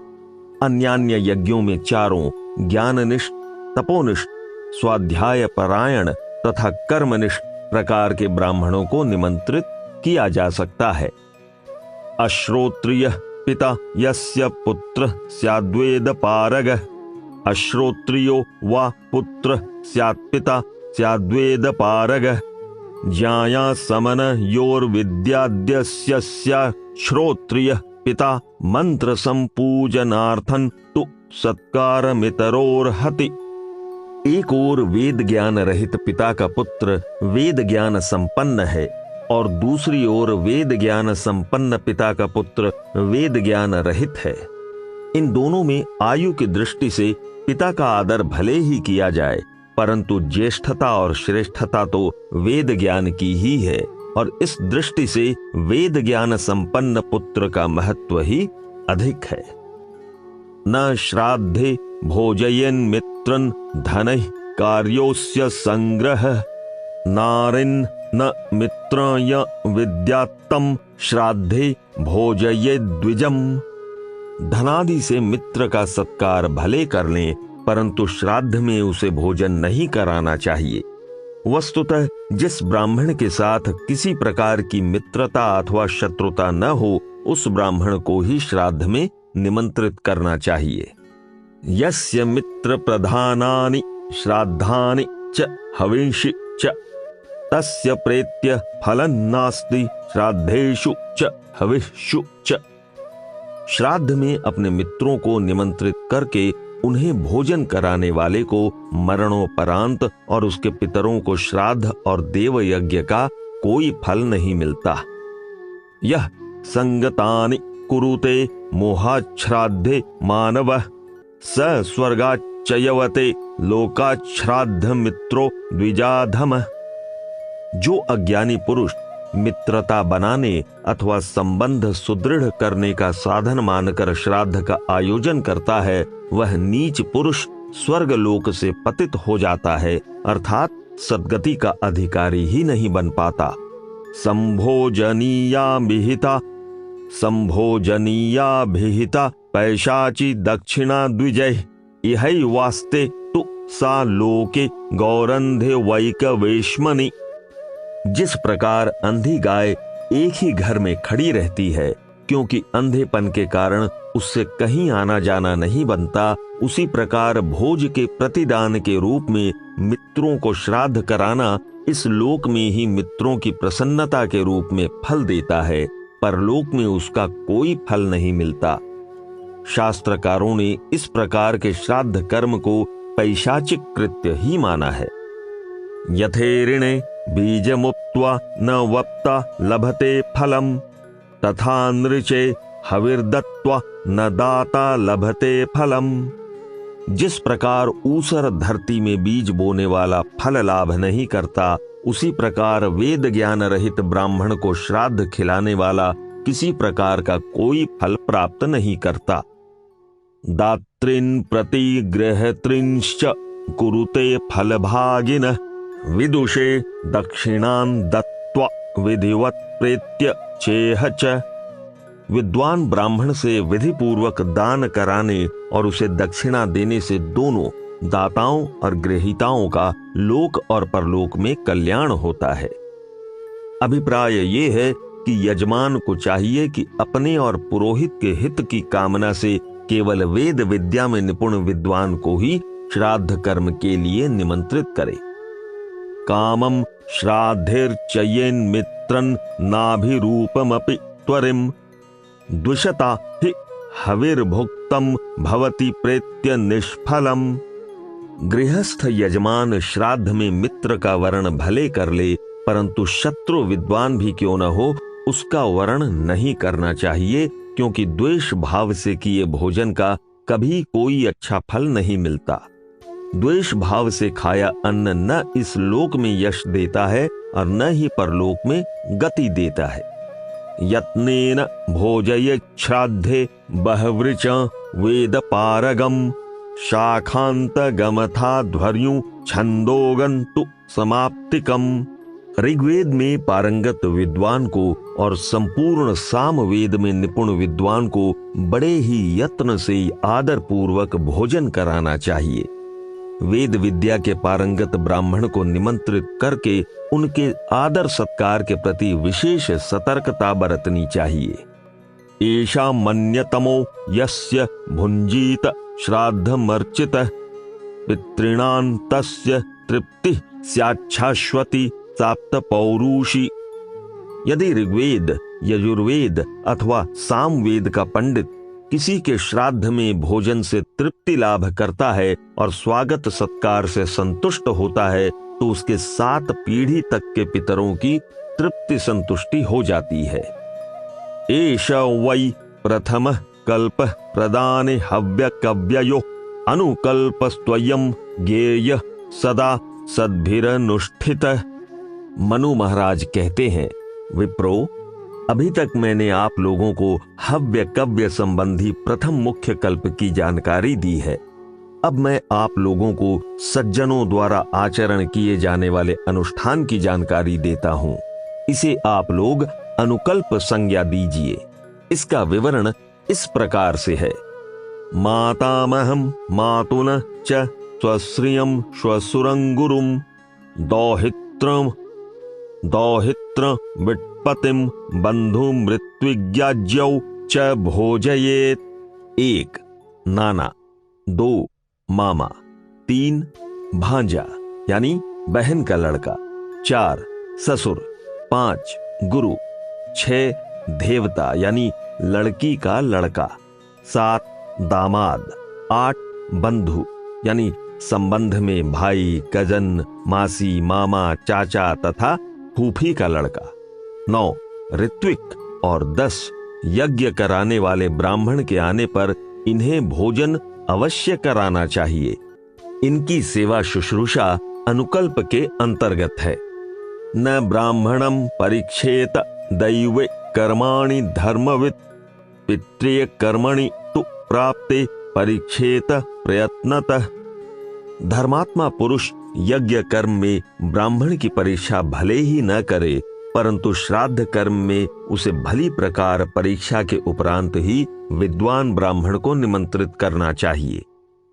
अन्यान्य यज्ञों में चारों ज्ञाननिष्ठ, तपोनिष्ठ, स्वाध्याय परायण तथा कर्मनिष्ठ प्रकार के ब्राह्मणों को निमंत्रित किया जा सकता है। अश्रोत्रिय पिता यस्य पुत्र स्याद्वेद पारग, अश्रोत्रियो वा पुत्र स्यात्पिता स्याद्वेद पारग, ज्ञाया समन योर्विद्याद्यस्य श्रोत्रिय पिता मंत्र संपूजनार्थं तु सत्कारमितरोर्हति। एक ओर वेद ज्ञान रहित पिता का पुत्र वेद ज्ञान संपन्न है और दूसरी ओर वेद ज्ञान संपन्न पिता का पुत्र वेद ज्ञान रहित है। इन दोनों में आयु की दृष्टि से पिता का आदर भले ही किया जाए, परंतु ज्येष्ठता और श्रेष्ठता तो वेद ज्ञान की ही है और इस दृष्टि से वेद ज्ञान संपन्न पुत्र का महत्व ही अधिक है। न श्राद्धे भोजयन् मित्रन् धनैः कार्योस्य संग्रह, नारिन् न मित्राय विद्यात्तम श्राद्धे भोजये द्विजम। धनादि से मित्र का सत्कार भले कर लें, परंतु श्राद्ध में उसे भोजन नहीं कराना चाहिए। वस्तुतः जिस ब्राह्मण के साथ किसी प्रकार की मित्रता अथवा शत्रुता न हो, उस ब्राह्मण को ही श्राद्ध में निमंत्रित करना चाहिए। यस्य मित्र प्रधानानि श्राद्धानि च हविंषि च तस्य प्रेत्य फलं नास्ति श्राद्धेषु च हविषु च। श्राद्ध में अपने मित्रों को निमंत्रित करके उन्हें भोजन कराने वाले को मरणोपरांत और उसके पितरों को श्राद्ध और देव यज्ञ का कोई फल नहीं मिलता। यह संगतानि कुरुते मोहाच्छ्राद्धे मानवः स स्वर्गाच्चयवते लोकाच्छ्राद्ध मित्रो द्विजाधम। जो अज्ञानी पुरुष मित्रता बनाने अथवा संबंध सुदृढ़ करने का साधन मानकर श्राद्ध का आयोजन करता है, वह नीच पुरुष स्वर्ग लोक से पतित हो जाता है, अर्थात सद्गति का अधिकारी ही नहीं बन पाता। संभोजनीया पैशाची दक्षिणा द्विजय, इहै वास्ते तु सा लोके गौरंधे वैक वेश्मनि। जिस प्रकार अंधी गाय एक ही घर में खड़ी रहती है, क्योंकि अंधेपन के कारण उससे कहीं आना जाना नहीं बनता, उसी प्रकार भोज के प्रतिदान के रूप में मित्रों को श्राद्ध कराना इस लोक में ही मित्रों की प्रसन्नता के रूप में फल देता है, परलोक में उसका कोई फल नहीं मिलता। शास्त्रकारों ने इस प्रकार के श्राद्ध कर्म को पैशाचिक कृत्य ही माना है। यथेरिणे बीजमुक्त्वा न वप्ता लभते फलम, तथा नृचे हविर्दत्त्वा न दाता लभते फलम। जिस प्रकार ऊसर धरती में बीज बोने वाला फल लाभ नहीं करता, उसी प्रकार वेद ज्ञान रहित ब्राह्मण को श्राद्ध खिलाने वाला किसी प्रकार का कोई फल प्राप्त नहीं करता। दात्रिन् प्रति गृहत्रिंश्च कुरुते फलभागिनः, विदुषे दक्षिणान् दत्त्वा विधिवत् प्रेत्य चेह च। विद्वान ब्राह्मण से विधि पूर्वक दान कराने और उसे दक्षिणा देने से दोनों दाताओं और गृहीताओं का लोक और परलोक में कल्याण होता है। अभिप्राय ये है कि यजमान को चाहिए कि अपने और पुरोहित के हित की कामना से केवल वेद विद्या में निपुण विद्वान को ही श्राद्ध कर्म के लिए निमंत्रित करे। कामम श्राद्धिर्चयेन मित्रन नाभिरूपमपि त्वरिम द्विषता हि हविर्भुक्तम भवति प्रेत्य निष्फलम। गृहस्थ यजमान श्राद्ध में मित्र का वर्ण भले कर ले, परंतु शत्रु विद्वान भी क्यों न हो उसका वर्ण नहीं करना चाहिए, क्योंकि द्वेष भाव से किए भोजन का कभी कोई अच्छा फल नहीं मिलता। द्वेष भाव से खाया अन्न न इस लोक में यश देता है और न ही परलोक में गति देता है। यत्नेन भोजयेत् श्राद्धे बहवृच वेद पारगम शाखान्तगमथाध्वर्युं छंदोगन्तु समाप्तिकम। ऋग्वेद में पारंगत विद्वान को और संपूर्ण सामवेद में निपुण विद्वान को बड़े ही यत्न से आदर पूर्वक भोजन कराना चाहिए। वेद विद्या के पारंगत ब्राह्मण को निमंत्रित करके उनके आदर सत्कार के प्रति विशेष सतर्कता बरतनी चाहिए। एषा मन्यतमो यस्य भुंजीत श्राद्धमर्चित पितॄणां तस्य तृप्ति स्याच्छाश्वती साप्त पौरुषी। यदि ऋग्वेद, यजुर्वेद अथवा सामवेद का पंडित किसी के श्राद्ध में भोजन से तृप्ति लाभ करता है और स्वागत सत्कार से संतुष्ट होता है, तो उसके 7 पीढ़ी तक के पितरों की तृप्ति संतुष्टि हो जाती है। एष वै प्रथम कल्प प्रदाने हव्य कव्ययो अनुकल्पस्त्वयं ज्ञेय सदा सद्भिरनुष्ठित। मनु महाराज कहते हैं, विप्रो, अभी तक मैंने आप लोगों को हव्य कव्य संबंधी प्रथम मुख्य कल्प की जानकारी दी है। अब मैं आप लोगों को सज्जनों द्वारा आचरण किए जाने वाले अनुष्ठान की जानकारी देता हूं। इसे आप लोग अनुकल्प संज्ञा दीजिए। इसका विवरण इस प्रकार से है। मातामहं मातुन च स्वश्रियं श्वशुरं गुरुं दौहित्र विट्पतिं बंधु मृत्युज्ञाज्यौ च भोजयेत्। 1 नाना, 2 मामा, 3 भांजा यानी बहन का लड़का, 4 ससुर, 5 गुरु, 6 देवता यानी लड़की का लड़का, 7 दामाद, 8 बंधु यानी संबंध में भाई, कजन, मासी, मामा, चाचा तथा फूफी का लड़का, 9 ऋत्विक और 10 यज्ञ कराने वाले ब्राह्मण के आने पर इन्हें भोजन अवश्य कराना चाहिए। इनकी सेवा शुश्रूषा अनुकल्प के अंतर्गत है। न ब्राह्मणं परीक्षेत दैवे कर्माणि धर्मवित् पितृय कर्मणि तु प्राप्ते परीक्षेत प्रयत्नतः। धर्मात्मा पुरुष यज्ञ कर्म में ब्राह्मण की परीक्षा भले ही न करे, परंतु श्राद्ध कर्म में उसे भली प्रकार परीक्षा के उपरांत ही विद्वान ब्राह्मण को निमंत्रित करना चाहिए।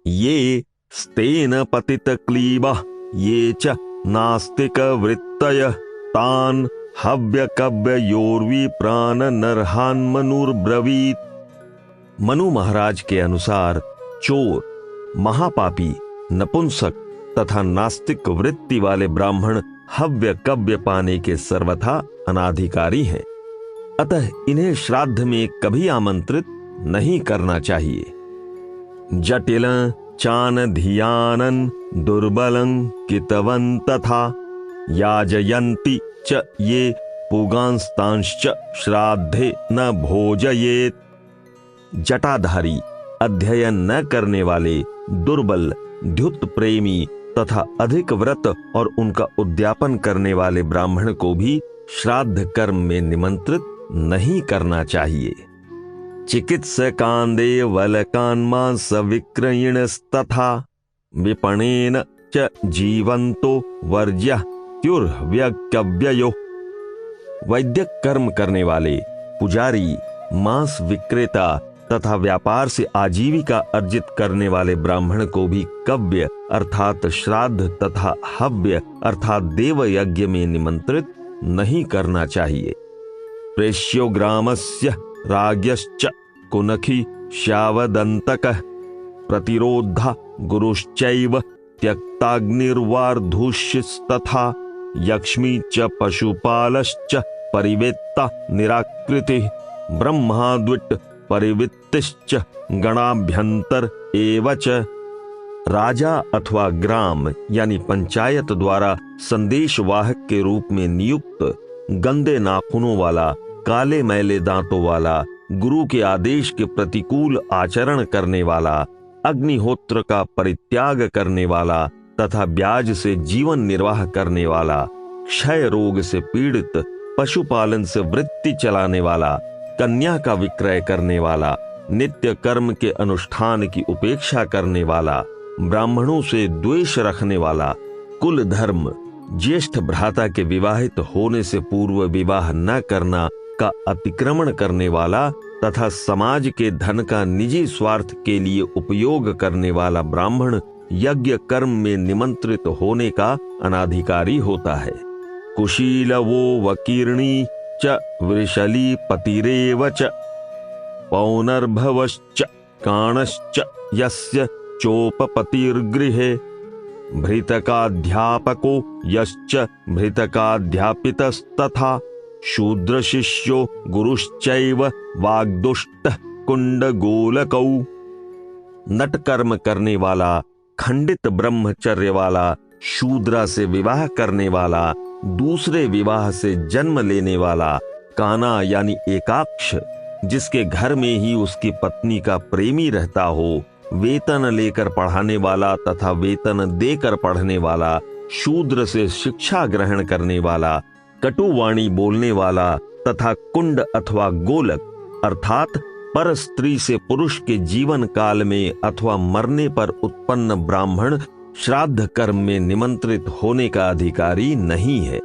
ये स्तेन पतित क्लीबा ये च नास्तिक वृत्तय तान हव्य कव्य योर्वी प्राण नरहान मनुर्ब्रवीत। मनु महाराज के अनुसार चोर, महापापी, नपुंसक तथा नास्तिक वृत्ति वाले ब्राह्मण हव्य कव्य पाने के सर्वथा अनाधिकारी हैं। अतः इन्हें श्राद्ध में कभी आमंत्रित नहीं करना चाहिए। जटिल चान धियानन दुर्बलं कितवं तथा याजयन्ति च ये पुगांस्तांश्च श्राद्धे न भोजयेत्। जटाधारी, अध्ययन न करने वाले, दुर्बल, द्युत प्रेमी तथा अधिक व्रत और उनका उद्यापन करने वाले ब्राह्मण को भी श्राद्ध कर्म में निमंत्रित नहीं करना चाहिए। चिकित्सकांदे वलकान्मा सविक्रयिणस्तथा विपणेन च जीवंतो वर्ज्य त्युर्व्यक्यव्ययो। वैद्यक कर्म करने वाले, पुजारी, मांस विक्रेता तथा व्यापार से आजीविका अर्जित करने वाले ब्राह्मण को भी कव्य अर्थात श्राद्ध तथा हव्य अर्थात देव यज्ञ में निमंत्रित नहीं करना चाहिए। प्रेष्यो ग्रामस्य राज्ञश्च कुनखी श्यावदन्तकः प्रतिरोधा गुरुश्चैव त्यक्ताग्निर्वार्धुष्यस्तथा यक्ष्मी च पशुपालश्च परिवेत्ता निराकृतिः ब्रह्माद्विट परिवित्तिश्च गणाभ्यंतर एव च। राजा अथवा ग्राम यानी पंचायत द्वारा संदेशवाहक के रूप में नियुक्त, गंदे नाखूनों वाला, काले मैले दांतों वाला, गुरु के आदेश के प्रतिकूल आचरण करने वाला, अग्निहोत्र का परित्याग करने वाला तथा ब्याज से जीवन निर्वाह करने वाला, क्षय रोग से पीड़ित, पशुपालन से वृत्ति चलाने वाला, कन्या का विक्रय करने वाला, नित्य कर्म के अनुष्ठान की उपेक्षा करने वाला, ब्राह्मणों से द्वेष रखने वाला, कुल धर्म, ज्येष्ठ भ्राता के विवाहित होने से पूर्व विवाह न करना का अतिक्रमण करने वाला तथा समाज के धन का निजी स्वार्थ के लिए उपयोग करने वाला ब्राह्मण यज्ञ कर्म में निमंत्रित होने का अनाधिकारी होता है। कुशीलवो वकीर्णी च वृषली पतिरेव च पौनर्भवश्च काणश्च यस्य चोपपतिर्गृहे भृतकाध्यापको यश्च भृतकाध्यापितस्तथा शूद्रशिष्यो गुरुश्चैव वाग्दुष्टः कुंडगोलकौ। नटकर्म करने वाला, खंडित ब्रह्मचर्य वाला, शूद्रा से विवाह करने वाला, दूसरे विवाह से जन्म लेने वाला, काना यानी एकाक्ष, जिसके घर में ही उसकी पत्नी का प्रेमी रहता हो, वेतन लेकर पढ़ाने वाला तथा वेतन देकर पढ़ने वाला, शूद्र से शिक्षा ग्रहण करने वाला, कटुवाणी बोलने वाला तथा कुंड अथवा गोलक अर्थात पर स्त्री से पुरुष के जीवन काल में अथवा मरने पर उत्पन्न ब्राह्मण श्राद्ध कर्म में निमंत्रित होने का अधिकारी नहीं है।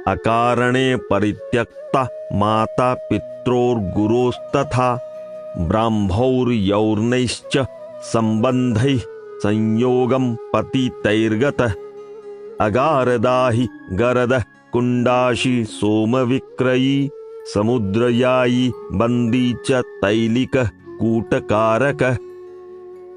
अकारणे परित्यक्ता माता पित्रोर्गुरोस्तथा ब्राह्मौर्यौर्नैश्च संबंधैः संयोगम पतितैर्गतः अगारदाहि गरदः कुंडाशी सोमविक्रयी समुद्रयायी बंदी च तैलिक कूटकारक।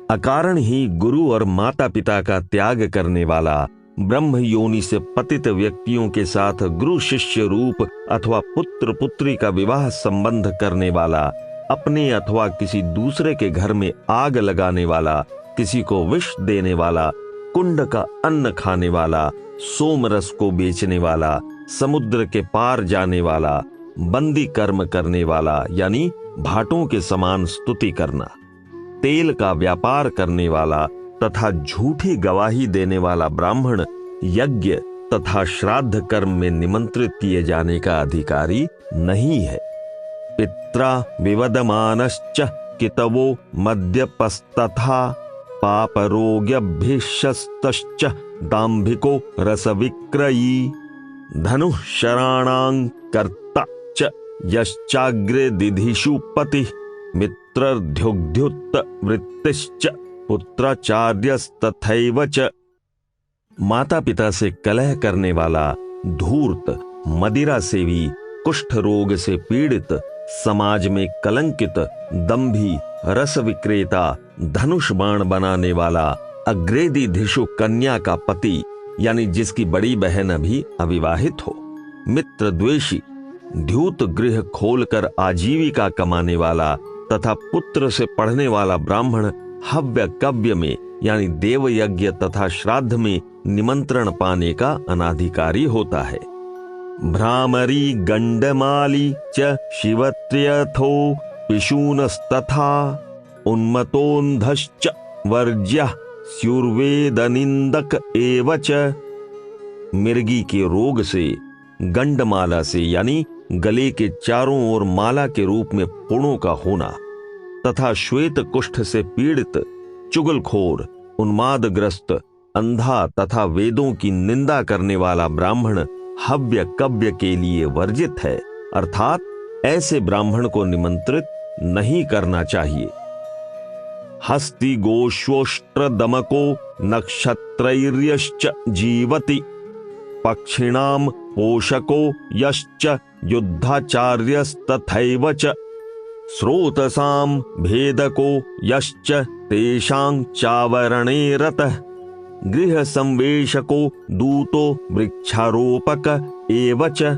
अकारण ही गुरु और माता पिता का त्याग करने वाला, ब्रह्म योनि से पतित व्यक्तियों के साथ गुरु शिष्य रूप अथवा पुत्र पुत्री का विवाह संबंध करने वाला, अपने अथवा किसी दूसरे के घर में आग लगाने वाला, किसी को विष देने वाला, कुंड का अन्न खाने वाला, सोमरस को बेचने वाला, समुद्र के पार जाने वाला, बंदी कर्म करने वाला यानी भाटों के समान स्तुति करना, तेल का व्यापार करने वाला तथा झूठी गवाही देने वाला ब्राह्मण यज्ञ तथा श्राद्ध कर्म में निमंत्रित किए जाने का अधिकारी नहीं है। पित्रा विवदमानश्च कितवो मद्यपस्तथा पापरोग्यभिषस्तश्च दाम्भिको रसविक्रयी धनुःशराणां कर्ता च यश्चाग्रे दिधिषु पतिः मित्रर्ध्युग्ध्युत्त वृत्तिश्च पुत्राचार्यस्तथैव च। माता पिता से कलह करने वाला, धूर्त, मदिरा सेवी, कुष्ठ रोग से पीड़ित, समाज में कलंकित, दंभी, रस विक्रेता, धनुष बाण बनाने वाला, अग्रेदिधिषु कन्या का पति यानी जिसकी बड़ी बहन अभी अविवाहित हो, मित्र द्वेषी, द्यूत गृह खोलकर आजीविका कमाने वाला तथा पुत्र से पढ़ने वाला ब्राह्मण हव्य कव्य में यानी देव यज्ञ तथा श्राद्ध में निमंत्रण पाने का अनाधिकारी होता है। भ्रामरी गंडमाली च शिवत्र्यथो पिशूनस्तथा उन्मतोन्धश्च वर्ज्यः स्युर्वेदनिंदक एव च। मिर्गी के रोग से, गंडमाला से यानी गले के चारों ओर माला के रूप में पुणों का होना तथा श्वेत कुष्ठ से पीड़ित, चुगलखोर, उन्मादग्रस्त, अंधा तथा वेदों की निंदा करने वाला ब्राह्मण हव्य कव्य के लिए वर्जित है, अर्थात ऐसे ब्राह्मण को निमंत्रित नहीं करना चाहिए। हस्ति गोश्वोष्ट्रदमको नक्षत्रैर्यश्च जीवति पक्षिणाम पोषको यश्च युद्धाचार्यस्तथैव च स्रोतसां भेदको यश्च तेषां चावरणे रतः गृह संवेशको दूतो वृक्षारोपक एव च।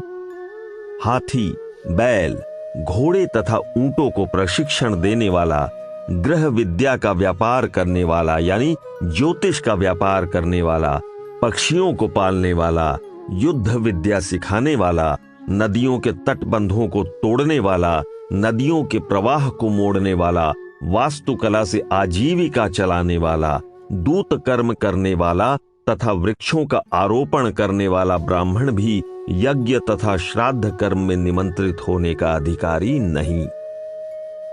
हाथी, बैल, घोड़े तथा ऊंटों को प्रशिक्षण देने वाला, गृह विद्या का व्यापार करने वाला यानी ज्योतिष का व्यापार करने वाला, पक्षियों को पालने वाला, युद्ध विद्या सिखाने वाला, नदियों के तटबंधों को तोड़ने वाला, नदियों के प्रवाह को मोड़ने वाला, वास्तुकला से आजीविका चलाने वाला, दूत कर्म करने वाला तथा वृक्षों का आरोपण करने वाला ब्राह्मण भी यज्ञ तथा श्राद्ध कर्म में निमंत्रित होने का अधिकारी नहीं।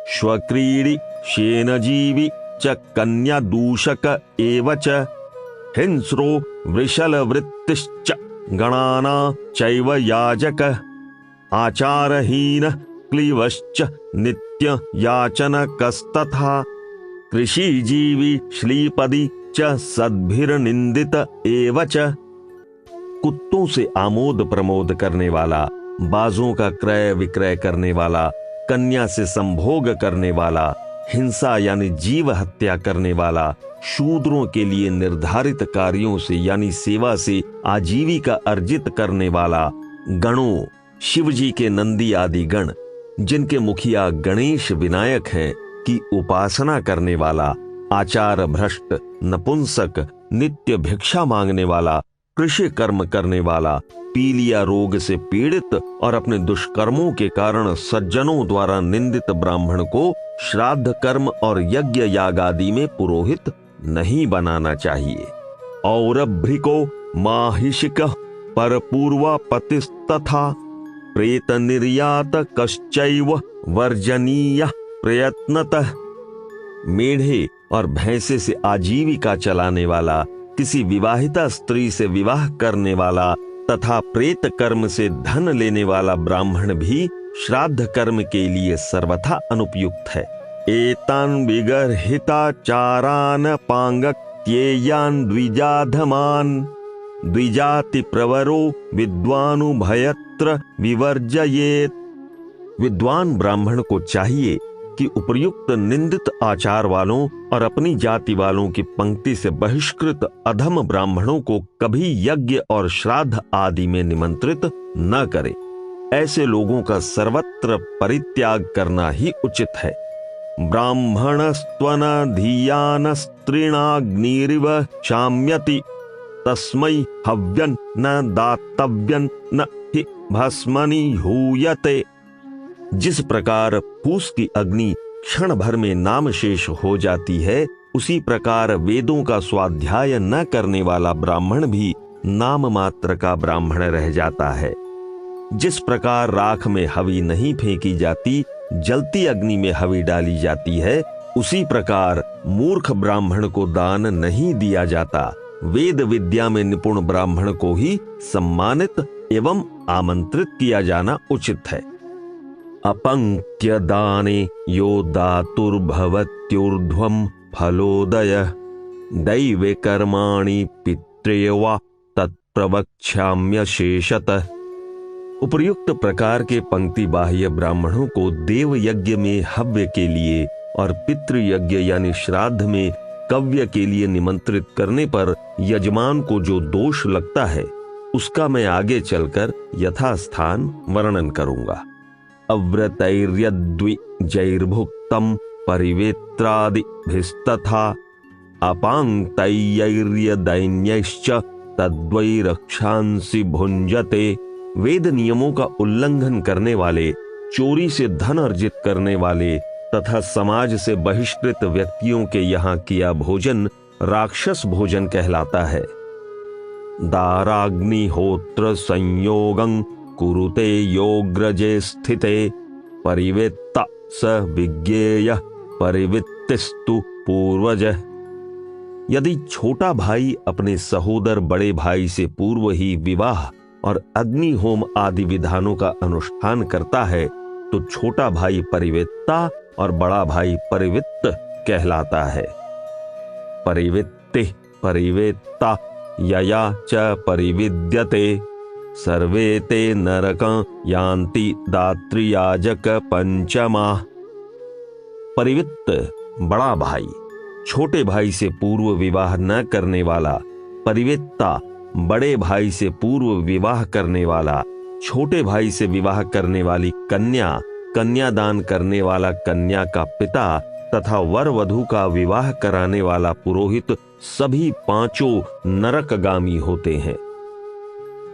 श्वक्रीडी शेनजीवी च कन्या दूषक एव च हिंस्रो वृषलवृत्तिश्च गणाना चैव याजक आचारहीन क्लीवश्च नित्य याचनकस्तथा कृषिजीवी श्लीपदी च सद्भिर्निंदित एव च। कुत्तों से आमोद प्रमोद करने वाला, बाजों का क्रय विक्रय करने वाला, कन्या से संभोग करने वाला, हिंसा यानी जीव हत्या करने वाला, शूद्रों के लिए निर्धारित कार्यों से यानी सेवा से आजीविका अर्जित करने वाला, गणों, शिवजी के नंदी आदि गण जिनके मुखिया गणेश विनायक हैं की उपासना करने वाला, आचार भ्रष्ट, नपुंसक, नित्य भिक्षा मांगने वाला, कृषि कर्म करने वाला, पीलिया रोग से पीड़ित और अपने दुष्कर्मों के कारण सज्जनों द्वारा निंदित ब्राह्मण को श्राद्ध कर्म और यज्ञ याग आदि में पुरोहित नहीं बनाना चाहिए। और भृको माहिषिक परपूर्वापतिस्तथा प्रेत निर्यात कश्चैव वर्जनीय प्रयत्नतः। मेढ़े और भैंसे से आजीविका चलाने वाला, किसी विवाहिता स्त्री से विवाह करने वाला तथा प्रेत कर्म से धन लेने वाला ब्राह्मण भी श्राद्ध कर्म के लिए सर्वथा अनुपयुक्त है। एतान विगर्हिताचारान पांगत्येयान द्विजाधमान द्विजाति प्रवरो विद्वानुभयत्र विवर्जयेत। विद्वान ब्राह्मण को चाहिए कि उपर्युक्त निंदित आचार वालों और अपनी जाति वालों की पंक्ति से बहिष्कृत अधम ब्राह्मणों को कभी यज्ञ और श्राद्ध आदि में निमंत्रित न करे। ऐसे लोगों का सर्वत्र परित्याग करना ही उचित है। ब्राह्मणस्त्वन धीयान स्त्रीणाग्निरिव शाम्यति तस्मै हव्यन न दातव्यन न हि भस्मनि हूयते। जिस प्रकार फूस की अग्नि क्षण भर में नामशेष हो जाती है, उसी प्रकार वेदों का स्वाध्याय न करने वाला ब्राह्मण भी नाम मात्र का ब्राह्मण रह जाता है। जिस प्रकार राख में हवी नहीं फेंकी जाती, जलती अग्नि में हवी डाली जाती है, उसी प्रकार मूर्ख ब्राह्मण को दान नहीं दिया जाता। वेद विद्या में निपुण ब्राह्मण को ही सम्मानित एवं आमंत्रित किया जाना उचित है। अपंक्त्य दाने यो दातुर्भवत्यूर्ध्वं फलोदय दैवे कर्माणि पितृवा तत्प्रवक्ष्याम्यशेषतः। उपर्युक्त प्रकार के पंक्ति बाह्य ब्राह्मणों को देव यज्ञ में हव्य के लिए और पितृ यज्ञ यानी श्राद्ध में कव्य के लिए निमंत्रित करने पर यजमान को जो दोष लगता है, उसका मैं आगे चलकर यथास्थान वर्णन करूंगा। अव्रतैर्यद्विजैर्भुक्तं परिवेत्रादिभिस्तथा अपांक्तैर्यदैन्यैश्च तद्वै रक्षांसि भुंजते। वेद नियमों का उल्लंघन करने वाले, चोरी से धन अर्जित करने वाले तथा समाज से बहिष्कृत व्यक्तियों के यहाँ किया भोजन राक्षस भोजन कहलाता है। दाराग्निहोत्र संयोगं कुरुते योग्रजे स्थिते परिवेत्ता स विज्ञेय परिवित्तिस्तु पूर्वज। यदि छोटा भाई अपने सहोदर बड़े भाई से पूर्व ही विवाह और अग्नि होम आदि विधानों का अनुष्ठान करता है, तो छोटा भाई परिवेत्ता और बड़ा भाई परिवित्त कहलाता है। परिवित्ति परिवेत्ता यया च परिविद्यते सर्वे ते नरकं यान्ति दातृयाजक पंचमा। परिवित्त बड़ा भाई छोटे भाई से पूर्व विवाह न करने वाला, परिवित्ता बड़े भाई से पूर्व विवाह करने वाला, छोटे भाई से विवाह करने वाली कन्या, कन्यादान करने वाला कन्या का पिता तथा वर वधू का विवाह कराने वाला पुरोहित सभी पांचों नरकगामी होते हैं।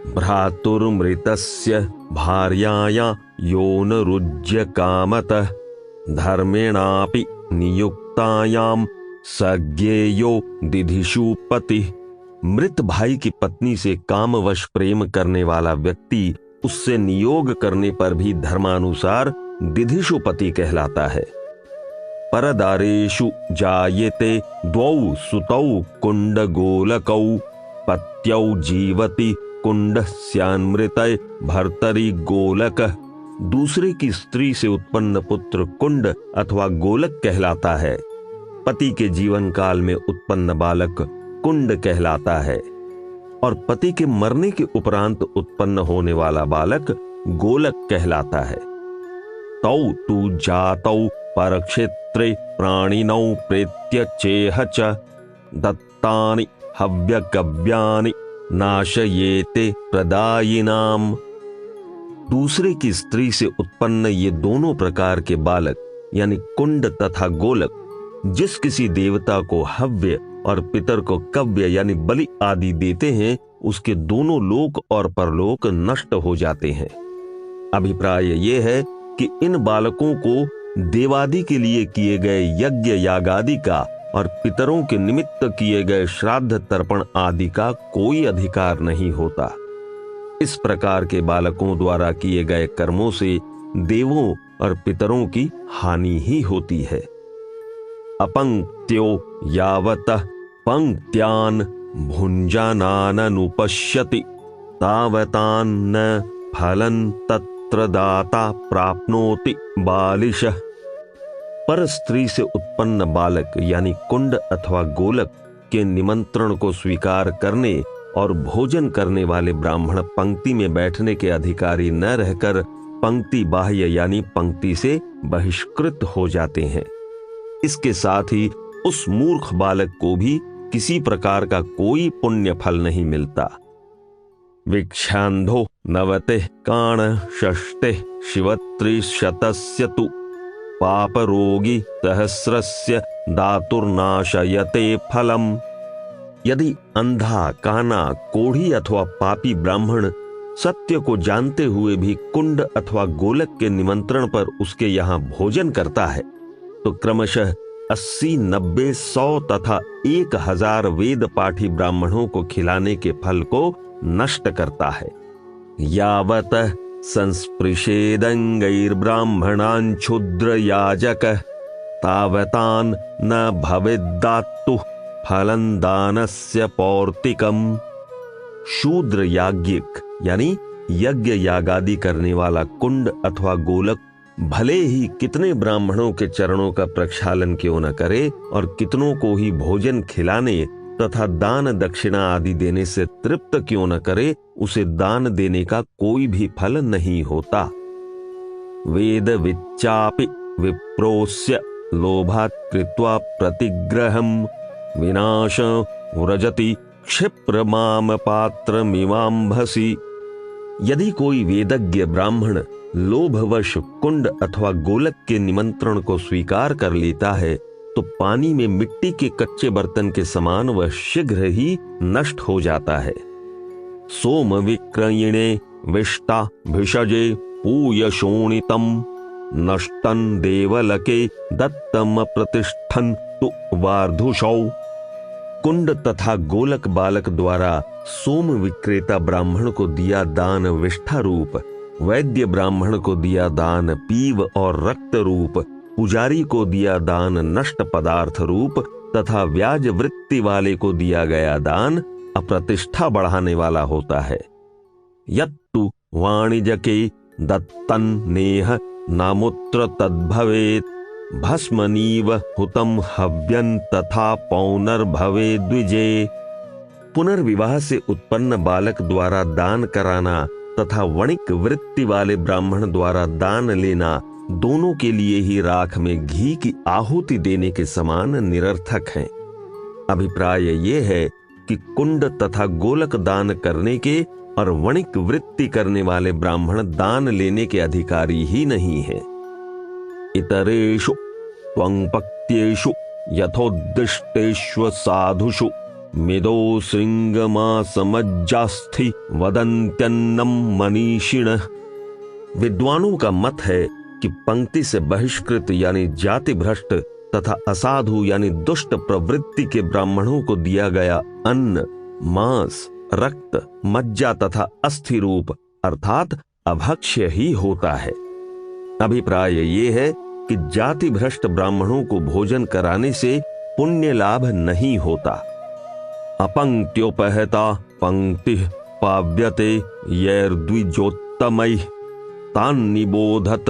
भ्रातुर्मृतस्य भार्याया योनरुज्य कामतः धर्मेणापि नियुक्तायाम सज्ञेयो दिधिषु पति। मृत भाई की पत्नी से कामवश प्रेम करने वाला व्यक्ति उससे नियोग करने पर भी धर्मानुसार दिधिषु पति कहलाता है। परदारेषु जायते द्वौ सुतौ कुंड गोलकौ पत्यौ जीवति कुंडस्यान्मृतय भर्तरि गोलक। दूसरे की स्त्री से उत्पन्न पुत्र कुंड अथवा गोलक कहलाता है। पति के जीवन काल में उत्पन्न बालक कुंड कहलाता है और पति के मरने के उपरांत उत्पन्न होने वाला बालक गोलक कहलाता है। तौ तु जातौ परक्षेत्रे प्राणिनौ प्रेत्य चेह च दत्तानि हव्यकव्यानि नाशयेते प्रदायिनाम। दूसरे की स्त्री से उत्पन्न ये दोनों प्रकार के बालक यानी कुंड तथा गोलक जिस किसी देवता को हव्य और पितर को कव्य यानी बलि आदि देते हैं उसके दोनों लोक और परलोक नष्ट हो जाते हैं। अभिप्राय यह है कि इन बालकों को देवादि के लिए किए गए यज्ञ यागादि का और पितरों के निमित्त किए गए श्राद्ध तर्पण आदि का कोई अधिकार नहीं होता। इस प्रकार के बालकों द्वारा किए गए कर्मों से देवों और पितरों की हानि ही होती है। अपंक्त्यो यावतः पंक्त्यान् भुञ्जानाननुपश्यति तावतान्न फलं तत्र दाता प्राप्नोति बालिशः। पर स्त्री से उत्पन्न बालक यानी कुंड अथवा गोलक के निमंत्रण को स्वीकार करने और भोजन करने वाले ब्राह्मण पंक्ति में बैठने के अधिकारी न रहकर पंक्ति बाह्य यानी पंक्ति से बहिष्कृत हो जाते हैं। इसके साथ ही उस मूर्ख बालक को भी किसी प्रकार का कोई पुण्य फल नहीं मिलता। विक्षांधो नवते काण षष्टे शिवत्रिशतस्य तु पापरोगी सहस्रस्य दातुर्नाशयते फलम। यदि अंधा, काना, कोढ़ी अथवा पापी ब्राह्मण सत्य को जानते हुए भी कुंड अथवा गोलक के निमंत्रण पर उसके यहाँ भोजन करता है तो क्रमशः 80, 90, 100 तथा 1000 वेद पाठी ब्राह्मणों को खिलाने के फल को नष्ट करता है। यावत संस्पृशेदंगैर्ब्राह्मणान् क्षुद्र याजक तावतान् न भवेद्दातु फलं दानस्य पौर्तिकम। शूद्र याज्ञिक यानी यज्ञ यागादि करने वाला कुंड अथवा गोलक भले ही कितने ब्राह्मणों के चरणों का प्रक्षालन क्यों न करे और कितनों को ही भोजन खिलाने तथा दान दक्षिणा आदि देने से तृप्त क्यों न करे, उसे दान देने का कोई भी फल नहीं होता। वेद विच्चापि विप्रोस्य लोभात् कृत्वा प्रतिग्रहं विनाश व्रजति क्षिप्रमाम पात्रमिवाम्भसि। यदि कोई वेदज्ञ ब्राह्मण लोभवश कुंड अथवा गोलक के निमंत्रण को स्वीकार कर लेता है तो पानी में मिट्टी के कच्चे बर्तन के समान वह शीघ्र ही नष्ट हो जाता है। सोम विक्रयिणे विष्टा भिषजे पूयशोणितम नष्टं देवलके दत्तम प्रतिष्ठन् तु वार्धुषौ। कुंड तथा गोलक बालक द्वारा सोम विक्रेता ब्राह्मण को दिया दान विष्ठा रूप, वैद्य ब्राह्मण को दिया दान पीव और रक्त रूप, पुजारी को दिया दान नष्ट पदार्थ रूप तथा व्याज वृत्ति वाले को दिया गया दान अप्रतिष्ठा बढ़ाने वाला होता है। यत्तु वाणिजके दत्तन नेह नामुत्र तद्भवेत् भस्मनीव हुतम हव्यं तथा पौनर्भवे द्विजे। पुनर्विवाह से उत्पन्न बालक द्वारा दान कराना तथा वणिक वृत्ति वाले ब्राह्मण द्वारा दान लेना दोनों के लिए ही राख में घी की आहुति देने के समान निरर्थक हैं। अभिप्राय ये है कि कुंड तथा गोलक दान करने के और वणिक वृत्ति करने वाले ब्राह्मण दान लेने के अधिकारी ही नहीं है। इतरेषु त्वंपक्त्येषु यथोद्दिष्टेष्व साधुषु मिदो श्रृंगमासमज्जास्थि वदन्त्यन्नम मनीषिणः। विद्वानों का मत है कि पंक्ति से बहिष्कृत यानी जाति भ्रष्ट तथा असाधु यानी दुष्ट प्रवृत्ति के ब्राह्मणों को दिया गया अन्न मांस रक्त मज्जा तथा अस्थि रूप अर्थात अभक्ष्य ही होता है। अभिप्राय ये है कि जाति भ्रष्ट ब्राह्मणों को भोजन कराने से पुण्य लाभ नहीं होता। अपंक्त्योपहता पंक्ति पाव्यते यैर्द्विजोत्तमैः तान्निबोधत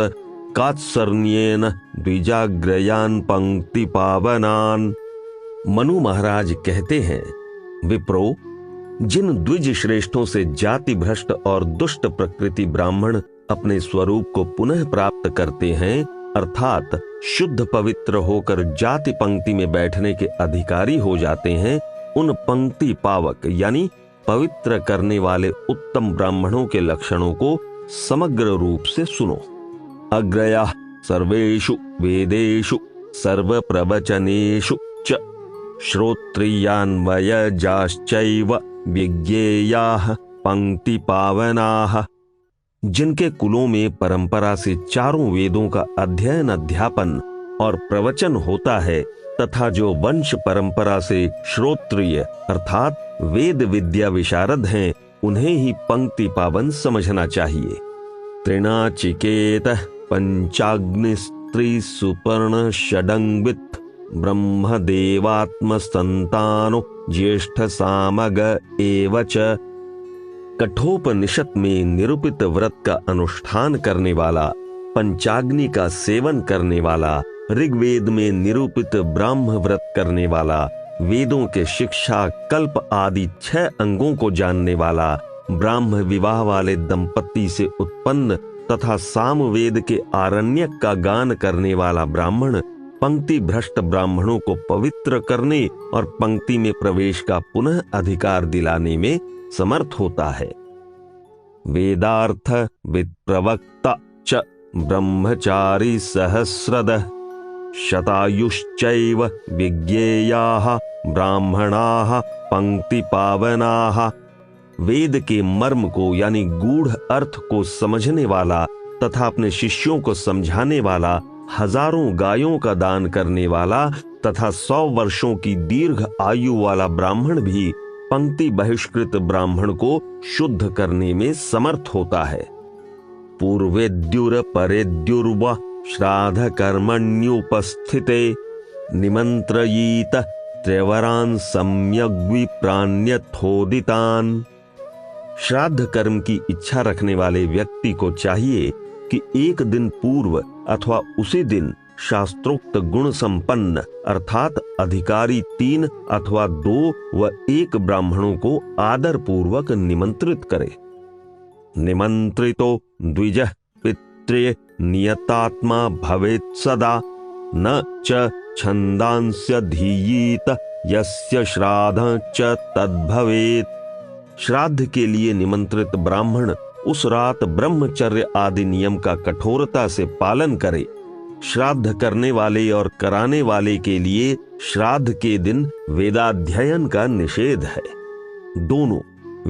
कात्सर्ण्येन द्विजाग्रयान् पंक्ति पावनान्। मनु महाराज कहते हैं, विप्रो, जिन द्विज श्रेष्ठों से जाति भ्रष्ट और दुष्ट प्रकृति ब्राह्मण अपने स्वरूप को पुनः प्राप्त करते हैं अर्थात शुद्ध पवित्र होकर जाति पंक्ति में बैठने के अधिकारी हो जाते हैं, उन पंक्ति पावक यानी पवित्र करने वाले उत्तम ब्राह्मणों के लक्षणों को समग्र रूप से सुनो। अग्रया सर्वेषु वेदेषु सर्व प्रवचनेषु च श्रोत्रियान्वयजाश्चैव विज्ञेयाः पंक्ति पावनाः। जिनके कुलों में परंपरा से चारों वेदों का अध्ययन अध्यापन और प्रवचन होता है तथा जो वंश परंपरा से श्रोत्रिय अर्थात वेद विद्या विशारद हैं, उन्हें ही पंक्ति पावन समझना चाहिए। त्रिनाचिकेत पंचाग्नि स्त्री सुपर्ण षडंगित ब्रह्म देवात्म संतानो ज्येष्ठ सामग एवच। कठोपनिषद में निरूपित व्रत का अनुष्ठान करने वाला, पंचाग्नि का सेवन करने वाला, ऋग्वेद में निरूपित ब्राह्म व्रत करने वाला, वेदों के शिक्षा कल्प आदि 6 अंगों को जानने वाला, ब्राह्म विवाह वाले दंपत्ति से उत्पन्न तथा सामवेद के आरण्यक का गान करने वाला ब्राह्मण पंक्ति भ्रष्ट ब्राह्मणों को पवित्र करने और पंक्ति में प्रवेश का पुनः अधिकार दिलाने में समर्थ होता है। वेदार्थ विप्रवक्ता च ब्रह्मचारी सहस्रदः शतायुश्चैव विज्ञेयाः ब्राह्मणाः पंक्ति पावनाः। वेद के मर्म को यानी गूढ़ अर्थ को समझने वाला तथा अपने शिष्यों को समझाने वाला, हजारों गायों का दान करने वाला तथा 100 वर्षों की दीर्घ आयु वाला ब्राह्मण भी पंक्ति बहिष्कृत ब्राह्मण को शुद्ध करने में समर्थ होता है। पूर्वेद्युर परेद्युर्वा श्राद्ध कर्मण्युपस्थिते निमंत्रयीत त्रिवरान् सम्यग्विप्राण्यथोदितान्। श्राद्ध कर्म की इच्छा रखने वाले व्यक्ति को चाहिए कि एक दिन पूर्व अथवा उसी दिन शास्त्रोक्त गुण संपन्न अर्थात अधिकारी 3 अथवा 2 व 1 ब्राह्मणों को आदर पूर्वक निमंत्रित करे। निमंत्रितो द्विजः पित्रे नियतात्मा भवेत् सदा न च छंदांस्य धीयीत यस्य श्राद्धं च तद्भवेत्। श्राद्ध के लिए निमंत्रित ब्राह्मण उस रात ब्रह्मचर्य आदि नियम का कठोरता से पालन करे। श्राद्ध करने वाले और कराने वाले के लिए श्राद्ध के दिन वेदाध्ययन का निषेध है। दोनों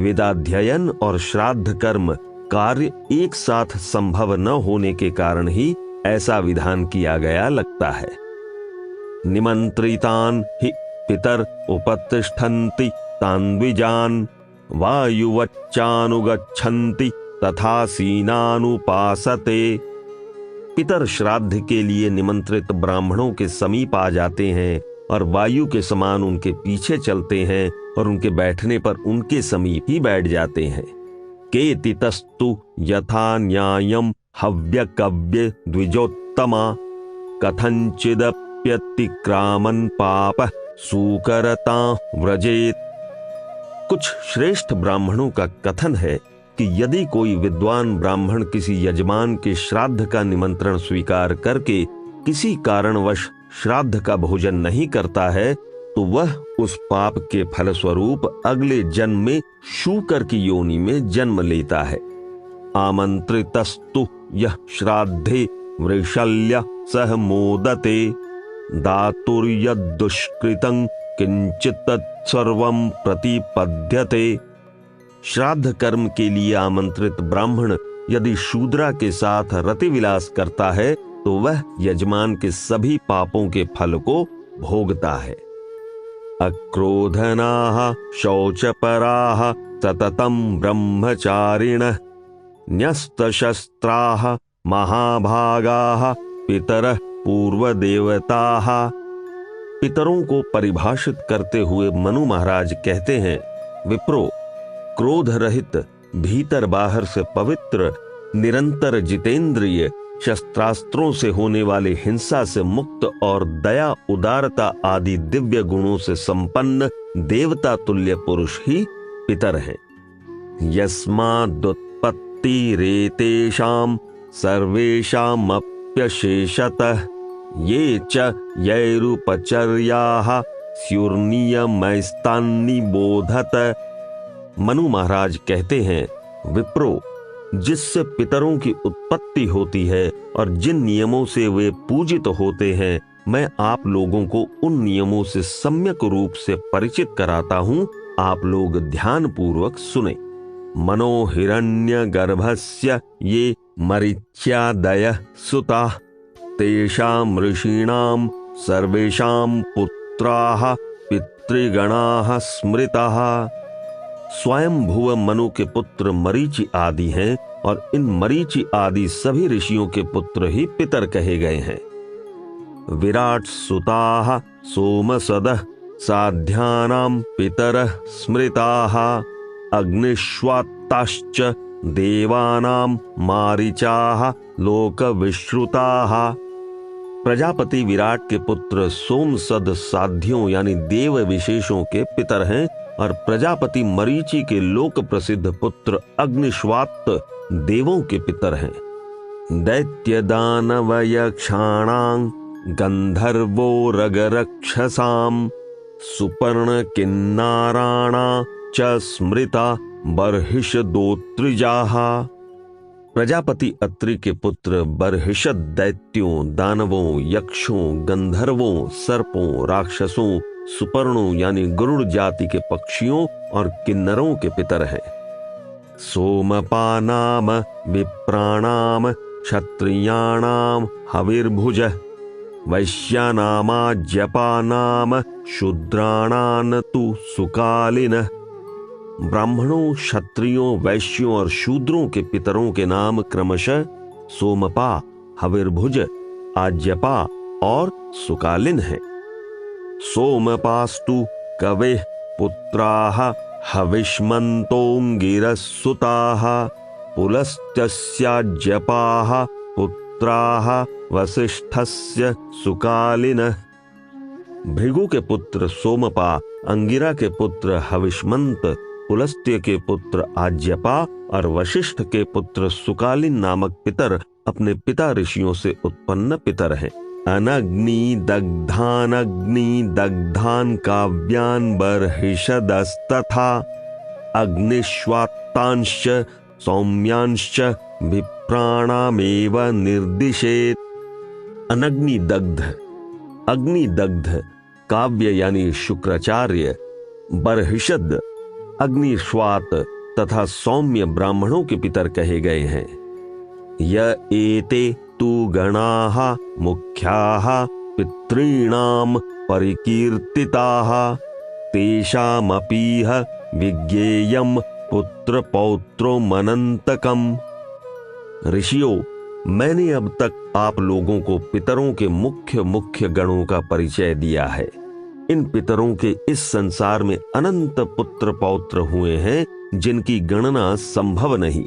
वेदाध्ययन और श्राद्ध कर्म कार्य एक साथ संभव न होने के कारण ही ऐसा विधान किया गया लगता है। निमंत्रितान् हि पितर उपतिष्ठन्ति तान् द्विजान् वायुवच्चानुगच्छन्ति तथा सीनानुपासते। पितर श्राद्ध के लिए निमंत्रित ब्राह्मणों के समीप आ जाते हैं और वायु के समान उनके पीछे चलते हैं और उनके बैठने पर उनके समीप ही बैठ जाते हैं। केतितस्तु यथा न्यायम हव्य कव्य द्विजोत्तमा कथंचिदप्यतिक्रामन् पाप सूकरता व्रजेत। कुछ श्रेष्ठ ब्राह्मणों का कथन है कि यदि कोई विद्वान ब्राह्मण किसी यजमान के श्राद्ध का निमंत्रण स्वीकार करके किसी कारणवश श्राद्ध का भोजन नहीं करता है तो वह उस पाप के फलस्वरूप अगले जन्म में शूकर की योनि में जन्म लेता है। आमंत्रितस्तु यह श्राद्धे वृषल्य सह मोदते दातुर्यदुष्कृतं किंचित तत्सर्वं प्रतिपद्यते। श्राद्ध कर्म के लिए आमंत्रित ब्राह्मण यदि शूद्रा के साथ रतिविलास करता है तो वह यजमान के सभी पापों के फल को भोगता है। अक्रोधनाः शौचपराः सततं ब्रह्मचारिणः न्यस्तशस्त्राः महाभागाः पितरः पूर्वदेवताः। पितरों को परिभाषित करते हुए मनु महाराज कहते हैं, विप्रो, क्रोध रहित, भीतर बाहर से पवित्र, निरंतर जितेंद्रिय, शस्त्रास्त्रों से होने वाले हिंसा से मुक्त और दया उदारता आदि दिव्य गुणों से संपन्न देवता तुल्य पुरुष ही पितर हैं। यस्मादुत्पत्तिरेतेषां सर्वेषामप्यशेषतः ये च यैरुपचर्याः स्युर्नियमैस्तान्निबोधत। मनु महाराज कहते हैं, विप्रो, जिससे पितरों की उत्पत्ति होती है और जिन नियमों से वे पूजित होते हैं, मैं आप लोगों को उन नियमों से सम्यक रूप से परिचित कराता हूं। आप लोग ध्यान पूर्वक सुने। मनो हिरण्य गर्भस्य ये मरीच्यादयः सुताः तेषां ऋषीणां सर्वेषां पुत्राः पितृगणाः स्मृताः। स्वयं भुव मनु के पुत्र मरीचि आदि हैं और इन मरीचि आदि सभी ऋषियों के पुत्र ही पितर कहे गए हैं। विराट सुताः सोमसदः साध्यानां पितरः स्मृताः अग्निश्वात्ताश्च देवानां मारीचाः लोकविश्रुताः। प्रजापति विराट के पुत्र सोमसद साध्यों यानी देव विशेषों के पितर हैं और प्रजापति मरीचि के लोक प्रसिद्ध पुत्र अग्निश्वात्त देवों के पितर हैं। दैत्य दानवयक्षाणां गंधर्वो रगरक्षसां सुपर्ण किन्नाराणा च स्मृता बर्हिषदोत्रिजाः। प्रजापति अत्रि के पुत्र बर्हिषद दैत्यों, दानवों, यक्षों, गंधर्वों, सर्पों, राक्षसों, सुपर्णों यानी गरुड़ जाति के पक्षियों और किन्नरों के पितर हैं। सोमपानाम विप्राणाम क्षत्रियाणाम हविर्भुज वैश्यानामाज्यपानाम शूद्राणान तु सुकालिनः। ब्राह्मणों, क्षत्रियों, वैश्यों और शूद्रों के पितरों के नाम क्रमशः सोमपा, हविर्भुज, आज्यपा और सुकालिन हैं। सोमपास्तु कवेः पुत्राः हविष्मन्तोऽङ्गिरः सुताः पुलस्त्यस्याज्यपाः पुत्राः वसिष्ठस्य सुकालिनः। भृगु के पुत्र सोमपा, अंगिरा के पुत्र हविष्मंत, पुलस्त्य के पुत्र आज्यपा और वशिष्ठ के पुत्र सुकालिन नामक पितर अपने पिता ऋषियों से उत्पन्न पितर हैं। अनग्नि दग्धान काव्यान बर्हिषदस्तथा अग्निश्वात्तांश्च सौम्यांश्च विप्राणामेव निर्दिशेत्। अग्नि दग्ध काव्य यानी शुक्राचार्य, बर्हिषद अग्निश्वात तथा सौम्य ब्राह्मणों के पितर कहे गए हैं। य एते तु गणाः मुख्याः पितॄणां परिकीर्तिताः तेषामपीह विज्ञेयं पुत्र पौत्रो मनंतकम। ऋषियों, मैंने अब तक आप लोगों को पितरों के मुख्य मुख्य गणों का परिचय दिया है। इन पितरों के इस संसार में अनंत पुत्र पौत्र हुए हैं जिनकी गणना संभव नहीं।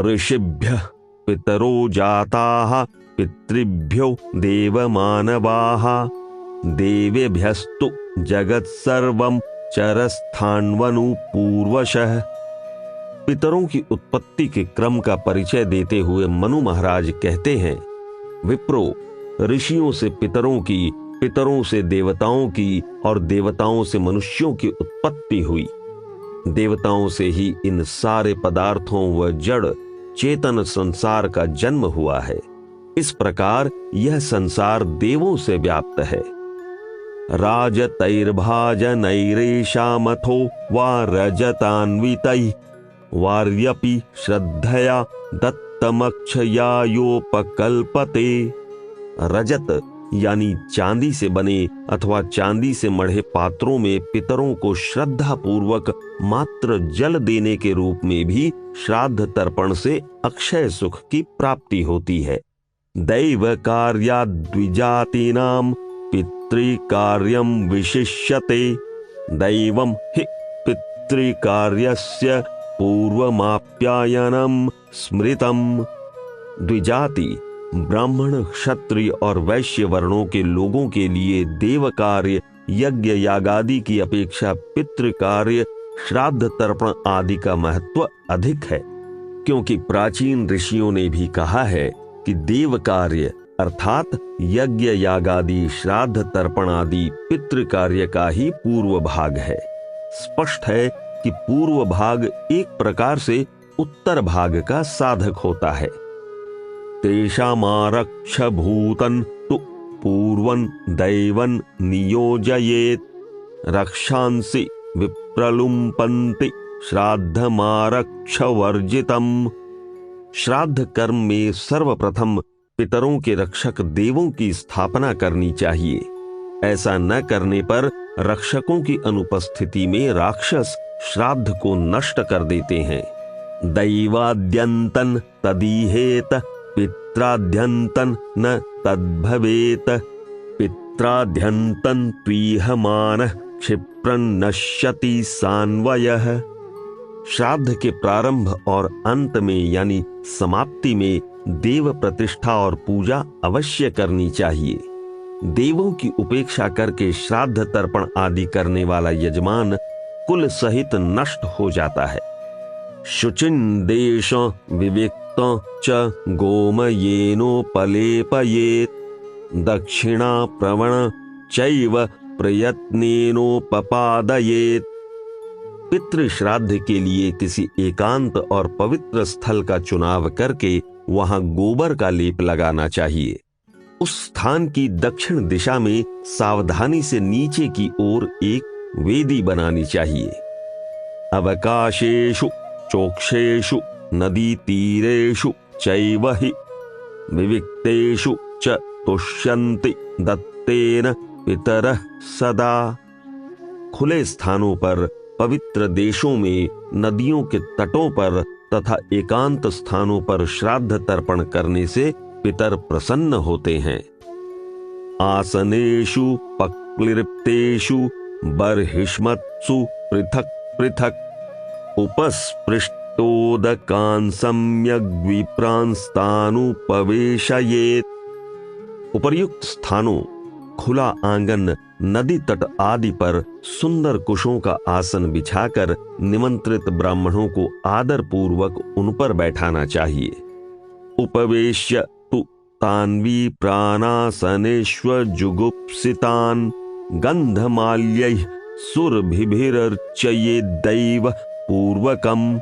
ऋषिभ्यः पितरो जाताः पितृभ्यो देवमानवाः देवेभ्यस्तु जगत् सर्वं चरस्थान्वनु पूर्वशः। पितरों की उत्पत्ति के क्रम का परिचय देते हुए मनु महाराज कहते हैं, विप्रो, ऋषियों से पितरों की, पितरों से देवताओं की और देवताओं से मनुष्यों की उत्पत्ति हुई। देवताओं से ही इन सारे पदार्थों व जड़ चेतन संसार का जन्म हुआ है। इस प्रकार यह संसार देवों से व्याप्त है। राजतैर्भाजनैरेषामथो वा रजतान्वितैः वार्यपि श्रद्धया दत्तमक्षयायोपकल्पते। रजत यानी चांदी से बने अथवा चांदी से मढ़े पात्रों में पितरों को श्रद्धा पूर्वक मात्र जल देने के रूप में भी श्राद्ध तर्पण से अक्षय सुख की प्राप्ति होती है। दैव कार्याद्विजातीनां पितृकार्यं विशिष्यते। दैवं हि पितृकार्यस्य पूर्वमाप्यायनं स्मृतम्। द्विजाति ब्राह्मण, क्षत्रिय और वैश्य वर्णों के लोगों के लिए देव कार्य, यज्ञ यागादि की अपेक्षा पितृ कार्य, श्राद्ध तर्पण आदि का महत्व अधिक है, क्योंकि प्राचीन ऋषियों ने भी कहा है कि देव कार्य अर्थात यज्ञ यागादि, श्राद्ध तर्पण आदि पितृ कार्य का ही पूर्व भाग है। स्पष्ट है कि पूर्व भाग एक प्रकार से उत्तर भाग का साधक होता है। तेषामारक्ष भूतन तु पूर्वं दैवं नियोजयेत् रक्षांसि विप्रलुम्पन्ति श्राद्धमारक्ष वर्जितम्। श्राद्ध कर्म में सर्वप्रथम पितरों के रक्षक देवों की स्थापना करनी चाहिए। ऐसा न करने पर रक्षकों की अनुपस्थिति में राक्षस श्राद्ध को नष्ट कर देते हैं। दैवाद्यंतन तदीहेत पित्राद्यंतन न तद्भवेत। पित्राद्यंतन त्वीहमानः क्षिप्रं नश्यति सान्वयः। श्राद्ध के प्रारंभ और अंत में यानी समाप्ति में देव प्रतिष्ठा और पूजा अवश्य करनी चाहिए। देवों की उपेक्षा करके श्राद्ध तर्पण आदि करने वाला यजमान कुल सहित नष्ट हो जाता है। शुचिन्देश विविक्त च गोमयेनोपलेपयेत् दक्षिणा प्रवण चैव प्रयत्नेनोपपादयेत्। पितृ श्राद्ध के लिए किसी एकांत और पवित्र स्थल का चुनाव करके वहां गोबर का लेप लगाना चाहिए। उस स्थान की दक्षिण दिशा में सावधानी से नीचे की ओर एक वेदी बनानी चाहिए। अवकाशेषु चोक्षेषु नदी तीरेषु चैव हि विविक्तेषु च तुष्यन्ति दत्तेन पितरः सदा। खुले स्थानों पर, पवित्र देशों में, नदियों के तटों पर तथा एकांत स्थानों पर श्राद्ध तर्पण करने से पितर प्रसन्न होते हैं। आसनेषु पक्लिप्तेषु बर्हिष्मत्सु पृथक पृथक उपस्पृष्टोदकान् सम्यग् विप्रांस्तानुपवेशयेत्। उपर्युक्त स्थानों, खुला आंगन, नदी तट आदि पर सुंदर कुशों का आसन बिछाकर निमंत्रित ब्राह्मणों को आदर पूर्वक उन पर बैठाना चाहिए। उपवेश्य तु तान्वी प्राणासनेष्वजुगुप्सितान् गंधमाल्यैः सुरभिभिरर्चयेत् दैव पूर्वकम्।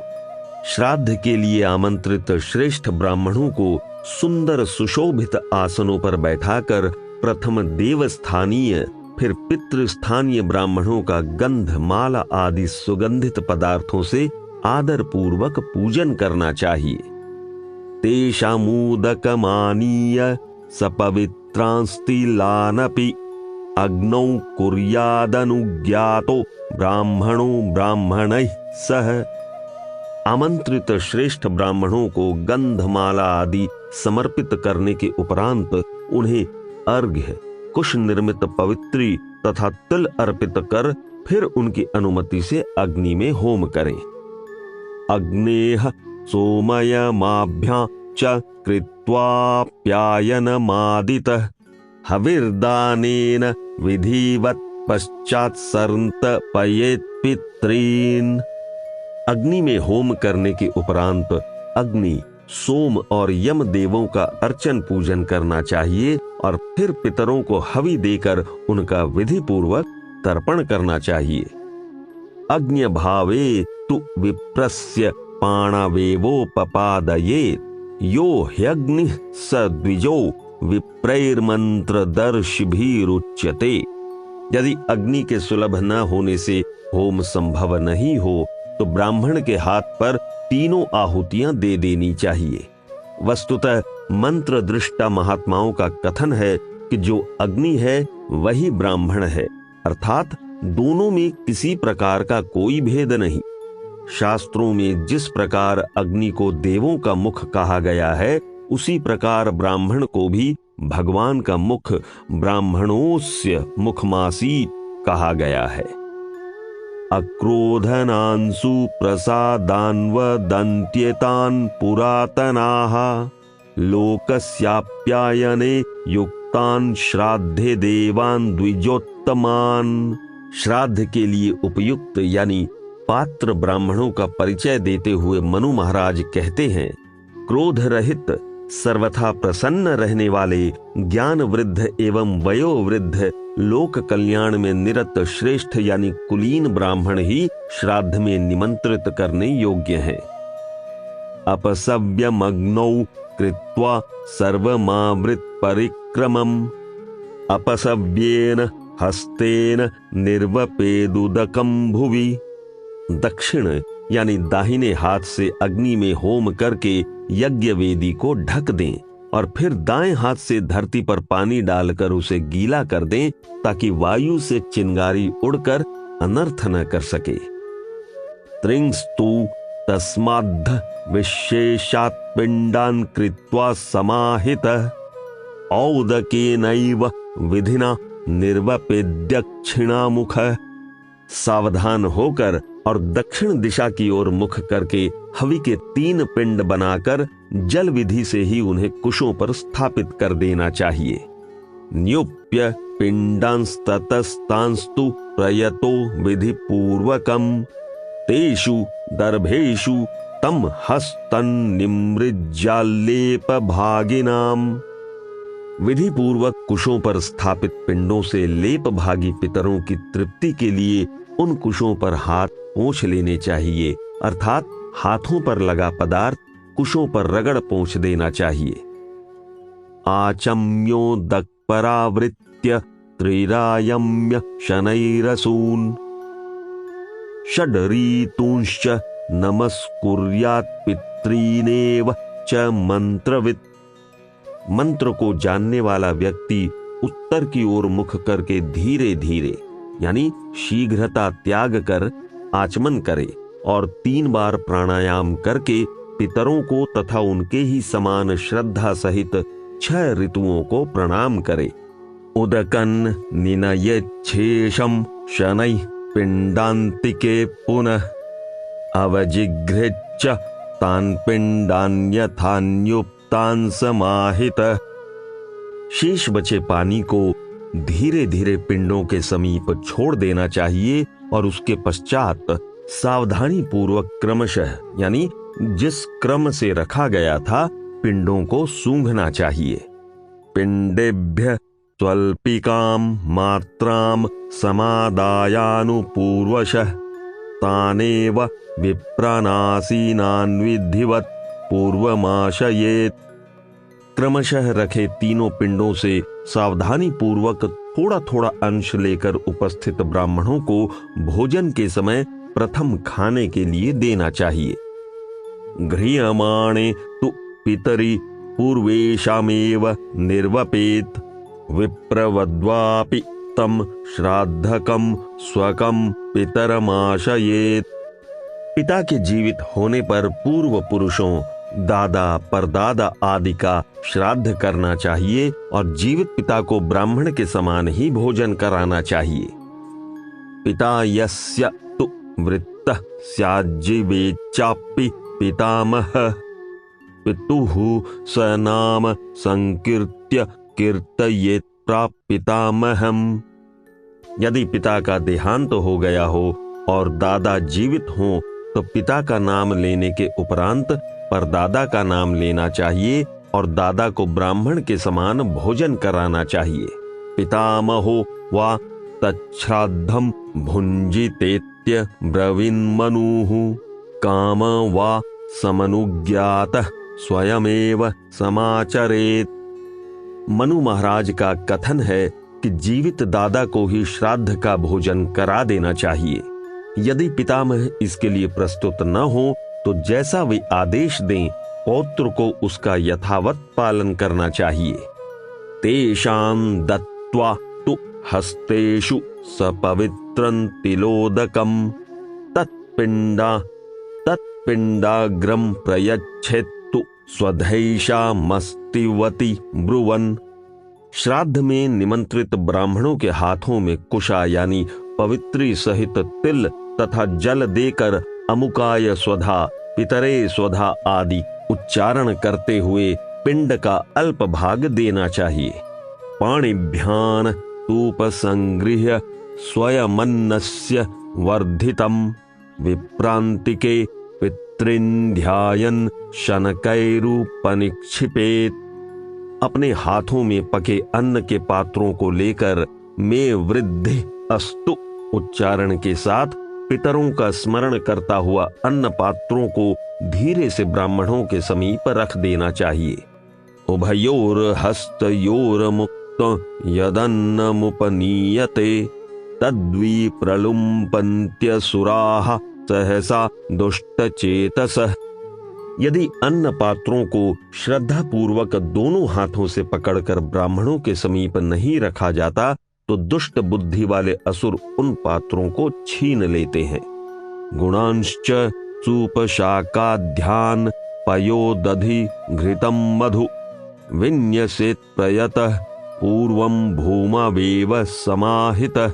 श्राद्ध के लिए आमंत्रित श्रेष्ठ ब्राह्मणों को सुंदर सुशोभित आसनों पर बैठाकर प्रथम देवस्थानीय, फिर पितृस्थानीय ब्राह्मणों का गंध, माला आदि सुगंधित पदार्थों से आदर पूर्वक पूजन करना चाहिए। तेषामूदकमानीय सपवित्रांस्तिलानपि अग्नौ कुर्यादनुज्ञातो ब्राह्मणो ब्राह्मणैः सह। आमंत्रित श्रेष्ठ ब्राह्मणों को गंधमाला आदि समर्पित करने के उपरांत उन्हें अर्घ्य, कुश निर्मित पवित्री तथा तिल अर्पित कर फिर उनकी अनुमति से अग्नि में होम करें। अग्नेह सोमयमाभ्यां च कृत्वाप्यायनमादितः हविर्दानेन विधिवत् पश्चात सर्तपयेत् पितॄन्। अग्नि में होम करने के उपरांत अग्नि, सोम और यम देवों का अर्चन पूजन करना चाहिए और फिर पितरों को हवि देकर उनका विधि पूर्वक तर्पण करना चाहिए। अग्न्य भावे तु विप्रस्य पाणवेवोपपादयेत्, यो ह्यग्निः स द्विजो विप्रैर्मंत्रदर्शिभिरुच्यते। यदि अग्नि के सुलभ न होने से होम संभव नहीं हो तो ब्राह्मण के हाथ पर तीनों आहुतियां दे देनी चाहिए। वस्तुतः मंत्र दृष्टा महात्माओं का कथन है कि जो अग्नि है वही ब्राह्मण है, अर्थात दोनों में किसी प्रकार का कोई भेद नहीं। शास्त्रों में जिस प्रकार अग्नि को देवों का मुख कहा गया है, उसी प्रकार ब्राह्मण को भी भगवान का मुख ब्राह्मणोस्य मुखमासीत् कहा गया है। अक्रोधनांसु प्रसादान्वदन्त्येतान् पुरातनाः, लोकस्याप्यायने युक्तान् श्राद्धे देवान् द्विजोत्तमान्। श्राद्ध के लिए उपयुक्त यानी पात्र ब्राह्मणों का परिचय देते हुए मनु महाराज कहते हैं, क्रोध रहित सर्वथा प्रसन्न रहने वाले ज्ञान वृद्ध एवं वयोवृद्ध लोक कल्याण में निरत श्रेष्ठ यानी कुलीन ब्राह्मण ही श्राद्ध में निमंत्रित करने योग्य हैं। अपसव्यमग्नौ कृत्वा सर्वमावृत परिक्रमम्, अपसव्येन हस्तेन निर्वपेदुदकं भुवि। दक्षिण यानी दाहिने हाथ से अग्नि में होम करके यज्ञ वेदी को ढक दें और फिर दाएं हाथ से धरती पर पानी डालकर उसे गीला कर दें ताकि वायु से चिंगारी उड़कर अनर्थ न कर सके। त्रिंस्तु तस्माद्ध विशेषात् पिंडान् कृत्वा समाहितः, औदकेनैव विधिना निर्वपेद्यक्षिणामुखः। सावधान होकर और दक्षिण दिशा की ओर मुख करके हवि के 3 पिंड बनाकर जल विधि से ही उन्हें कुशों पर स्थापित कर देना चाहिए। न्युप्य पिंडांस्ततस्तांस्तु प्रयतो विधि पूर्वकम, तेषु दर्भेषु तम हस्तन निमृज्जालेप भागिनाम। विधि पूर्वक कुशों पर स्थापित पिंडों से लेप भागी पितरों की तृप्ति के लिए उन कुशों पर हाथ पोंछ लेने चाहिए, अर्थात हाथों पर लगा पदार्थ कुशों पर रगड़ पोंछ देना चाहिए। आचम्योदक परावृत्य त्रिरायम्य शनैरसून्, षड्ऋतूंश्च नमस्कुर्यात् पितॄनेव च मंत्रवित्। मंत्र को जानने वाला व्यक्ति उत्तर की ओर मुख करके धीरे धीरे यानी शीघ्रता त्याग कर आचमन करे और 3 बार प्राणायाम करके पितरों को तथा उनके ही समान श्रद्धा सहित 6 ऋतुओं को प्रणाम करे। उदकन निनयच्छेषं शनैः पिंडान्तिके पुनः, अवजिघ्रेच्च तान् पिंडान्यथान्युक्तान् समाहितः। शेष बचे पानी को धीरे धीरे पिंडों के समीप छोड़ देना चाहिए और उसके पश्चात सावधानी पूर्वक क्रमशः यानी जिस क्रम से रखा गया था पिंडों को सूंघना चाहिए। पिंडेभ्य स्वल्पिकां मात्रां समादायानुपूर्वशः, तानेव विप्रानासीनान् विधिवत् पूर्वमाशयेत्। क्रमशः रखे तीनों पिंडों से सावधानी पूर्वक थोड़ा थोड़ा अंश लेकर उपस्थित ब्राह्मणों को भोजन के समय प्रथम खाने के लिए देना चाहिए। गृह्यमाणे तु पितरि पूर्वेषामेव निर्वपेत्, विप्रवद्वापि तम श्राद्धकम स्वकम पितरमाशयेत्। पिता के जीवित होने पर पूर्व पुरुषों दादा परदादा आदि का श्राद्ध करना चाहिए और जीवित पिता को ब्राह्मण के समान ही भोजन कराना चाहिए। पिता यस्य तु वृत्तः स्याज्जीवेच्चापि पितामहः, पितुः स नाम संकीर्त्य कीर्तयेत् प्रापितामहम्। यदि पिता का देहांत हो गया हो और दादा जीवित हों तो पिता का नाम लेने के उपरांत परदादा का नाम लेना चाहिए और दादा को ब्राह्मण के समान भोजन कराना चाहिए। पितामहो वा तच्छ्राद्धम भुंजितेत्य ब्रवीन्मनुः काम वा समनुज्ञातः स्वयमेव समाचरेत्। मनु महाराज का कथन है कि जीवित दादा को ही श्राद्ध का भोजन करा देना चाहिए। यदि पितामह इसके लिए प्रस्तुत न हो तो जैसा वे आदेश दें पौत्र को उसका यथावत पालन करना चाहिए। तेषां दत्त्वा तु हस्तेषु सपवित्रं तिलोदकं तत्पिंडाग्रम प्रयच्छेत्तु स्वधैषामस्तिवति ब्रुवन्। श्राद्ध में निमंत्रित ब्राह्मणों के हाथों में कुशा यानी पवित्री सहित तिल तथा जल देकर अमुकाय स्वधा, पितरे स्वधा आदि उच्चारण करते हुए पिंड का अल्प भाग देना चाहिए। पाणिभ्यान तूप संगृह्य स्वयमन्नस्य वर्धितम विप्रांतिके पितृन्ध्यायन शनकैरूपनिक्षिपेत। अपने हाथों में पके अन्न के पात्रों को लेकर मे वृद्धि अस्तु उच्चारण के साथ पितरों का स्मरण करता हुआ अन्न पात्रों को धीरे से ब्राह्मणों के समीप रख देना चाहिए। उभयोर हस्तयोर मुक्त यदन्नमुपनीयते तद्वी प्रलुम्पन्त्यसुराः सहसा दुष्टचेतसः। यदि अन्न पात्रों को श्रद्धा पूर्वक दोनों हाथों से पकड़कर ब्राह्मणों के समीप नहीं रखा जाता तो दुष्ट बुद्धि वाले असुर उन पात्रों को छीन लेते हैं। गुणांश्च सूपशाकाध्यान पयोदधि घृतम मधु विन्यसेत् प्रयतः पूर्वं भूमावेव समाहितः।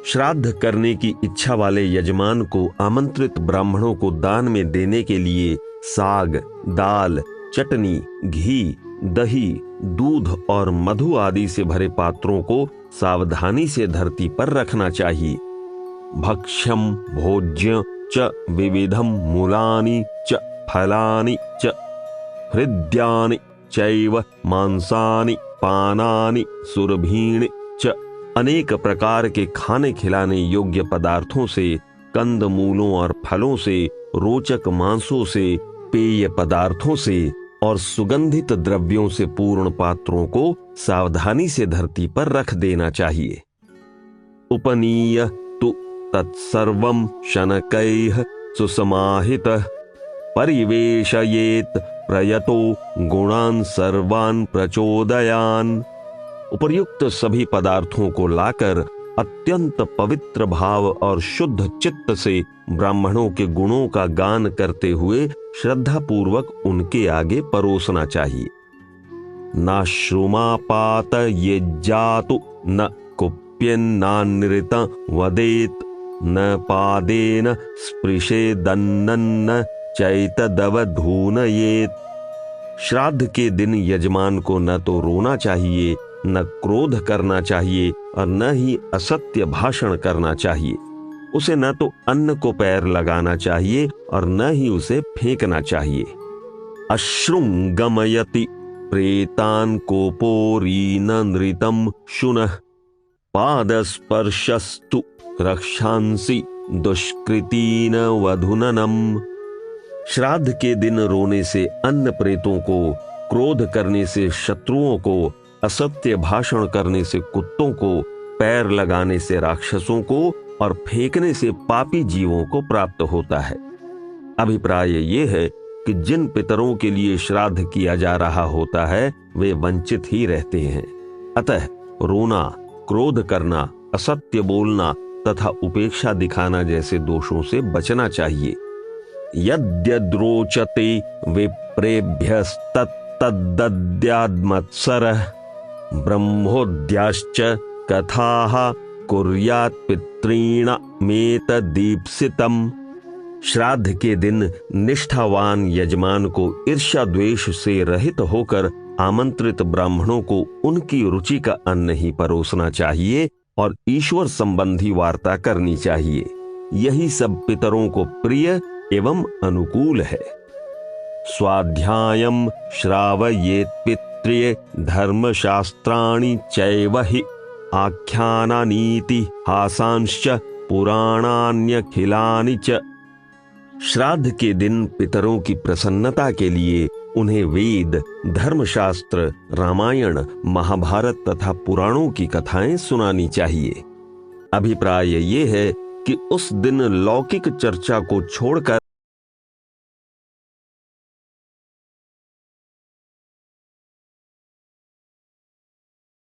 श्राद्ध करने की इच्छा वाले यजमान को आमंत्रित ब्राह्मणों को दान में देने के लिए साग, दाल, चटनी, घी, दही, दूध और मधु आदि से भरे पात्रों को सावधानी से धरती पर रखना चाहिए। भक्ष्यम भोज्य च विविधम मूलानि च फलानि च हृद्यानि चैव मांसानि पानानि सुरभीणि च। अनेक प्रकार के खाने खिलाने योग्य पदार्थों से, कंद मूलों और फलों से, रोचक मांसों से, पेय पदार्थों से और सुगंधित द्रव्यों से पूर्ण पात्रों को सावधानी से धरती पर रख देना चाहिए। उपनीय तु तत्सर्वं शनकैः सुसमाहितः परिवेशयेत प्रयतो गुणान् सर्वान् प्रचोदयान्। उपर्युक्त सभी पदार्थों को लाकर अत्यंत पवित्र भाव और शुद्ध चित्त से ब्राह्मणों के गुणों का गान करते हुए श्रद्धा पूर्वक उनके आगे परोसना चाहिए। नाश्रुमापात ये जातु न कुप्यन्नानृत वदेत न पादेन स्पृशेदन्न चैतदवधूनयेत। श्राद्ध के दिन यजमान को न तो रोना चाहिए, न क्रोध करना चाहिए और न ही असत्य भाषण करना चाहिए। उसे न तो अन्न को पैर लगाना चाहिए और न ही उसे फेंकना चाहिए। अश्रुंगमयति प्रेतान कोपोरीन नृतम शुनः पादस्पर्शस्तु रक्षांसि दुष्कृतीन वधुननम। श्राद्ध के दिन रोने से अन्न प्रेतों को, क्रोध करने से शत्रुओं को, असत्य भाषण करने से कुत्तों को, पैर लगाने से राक्षसों को और फेंकने से पापी जीवों को प्राप्त होता है। अभिप्राय ये है कि जिन पितरों के लिए श्राद्ध किया जा रहा होता है वे वंचित ही रहते हैं। अतः रोना, क्रोध करना, असत्य बोलना तथा उपेक्षा दिखाना जैसे दोषों से बचना चाहिए। यद्यद्रोचते विप्रेभ्यस्तद्दद्याद्मत्सरः ब्रह्मोद्याश्च कथाः कुर्यात् पितॄणामेतदीप्सितम्। श्राद्ध के दिन निष्ठावान यजमान को ईर्ष्या द्वेष से रहित होकर आमंत्रित ब्राह्मणों को उनकी रुचि का अन्न ही परोसना चाहिए और ईश्वर संबंधी वार्ता करनी चाहिए। यही सब पितरों को प्रिय एवं अनुकूल है। स्वाध्यायम श्रावयेत् पितृये धर्मशास्त्राणि चैव हि आख्यानानीति हासांश्च पुराणान्यखिलानि च। श्राद्ध के दिन पितरों की प्रसन्नता के लिए उन्हें वेद, धर्मशास्त्र, रामायण, महाभारत तथा पुराणों की कथाएं सुनानी चाहिए। अभिप्राय ये है कि उस दिन लौकिक चर्चा को छोड़कर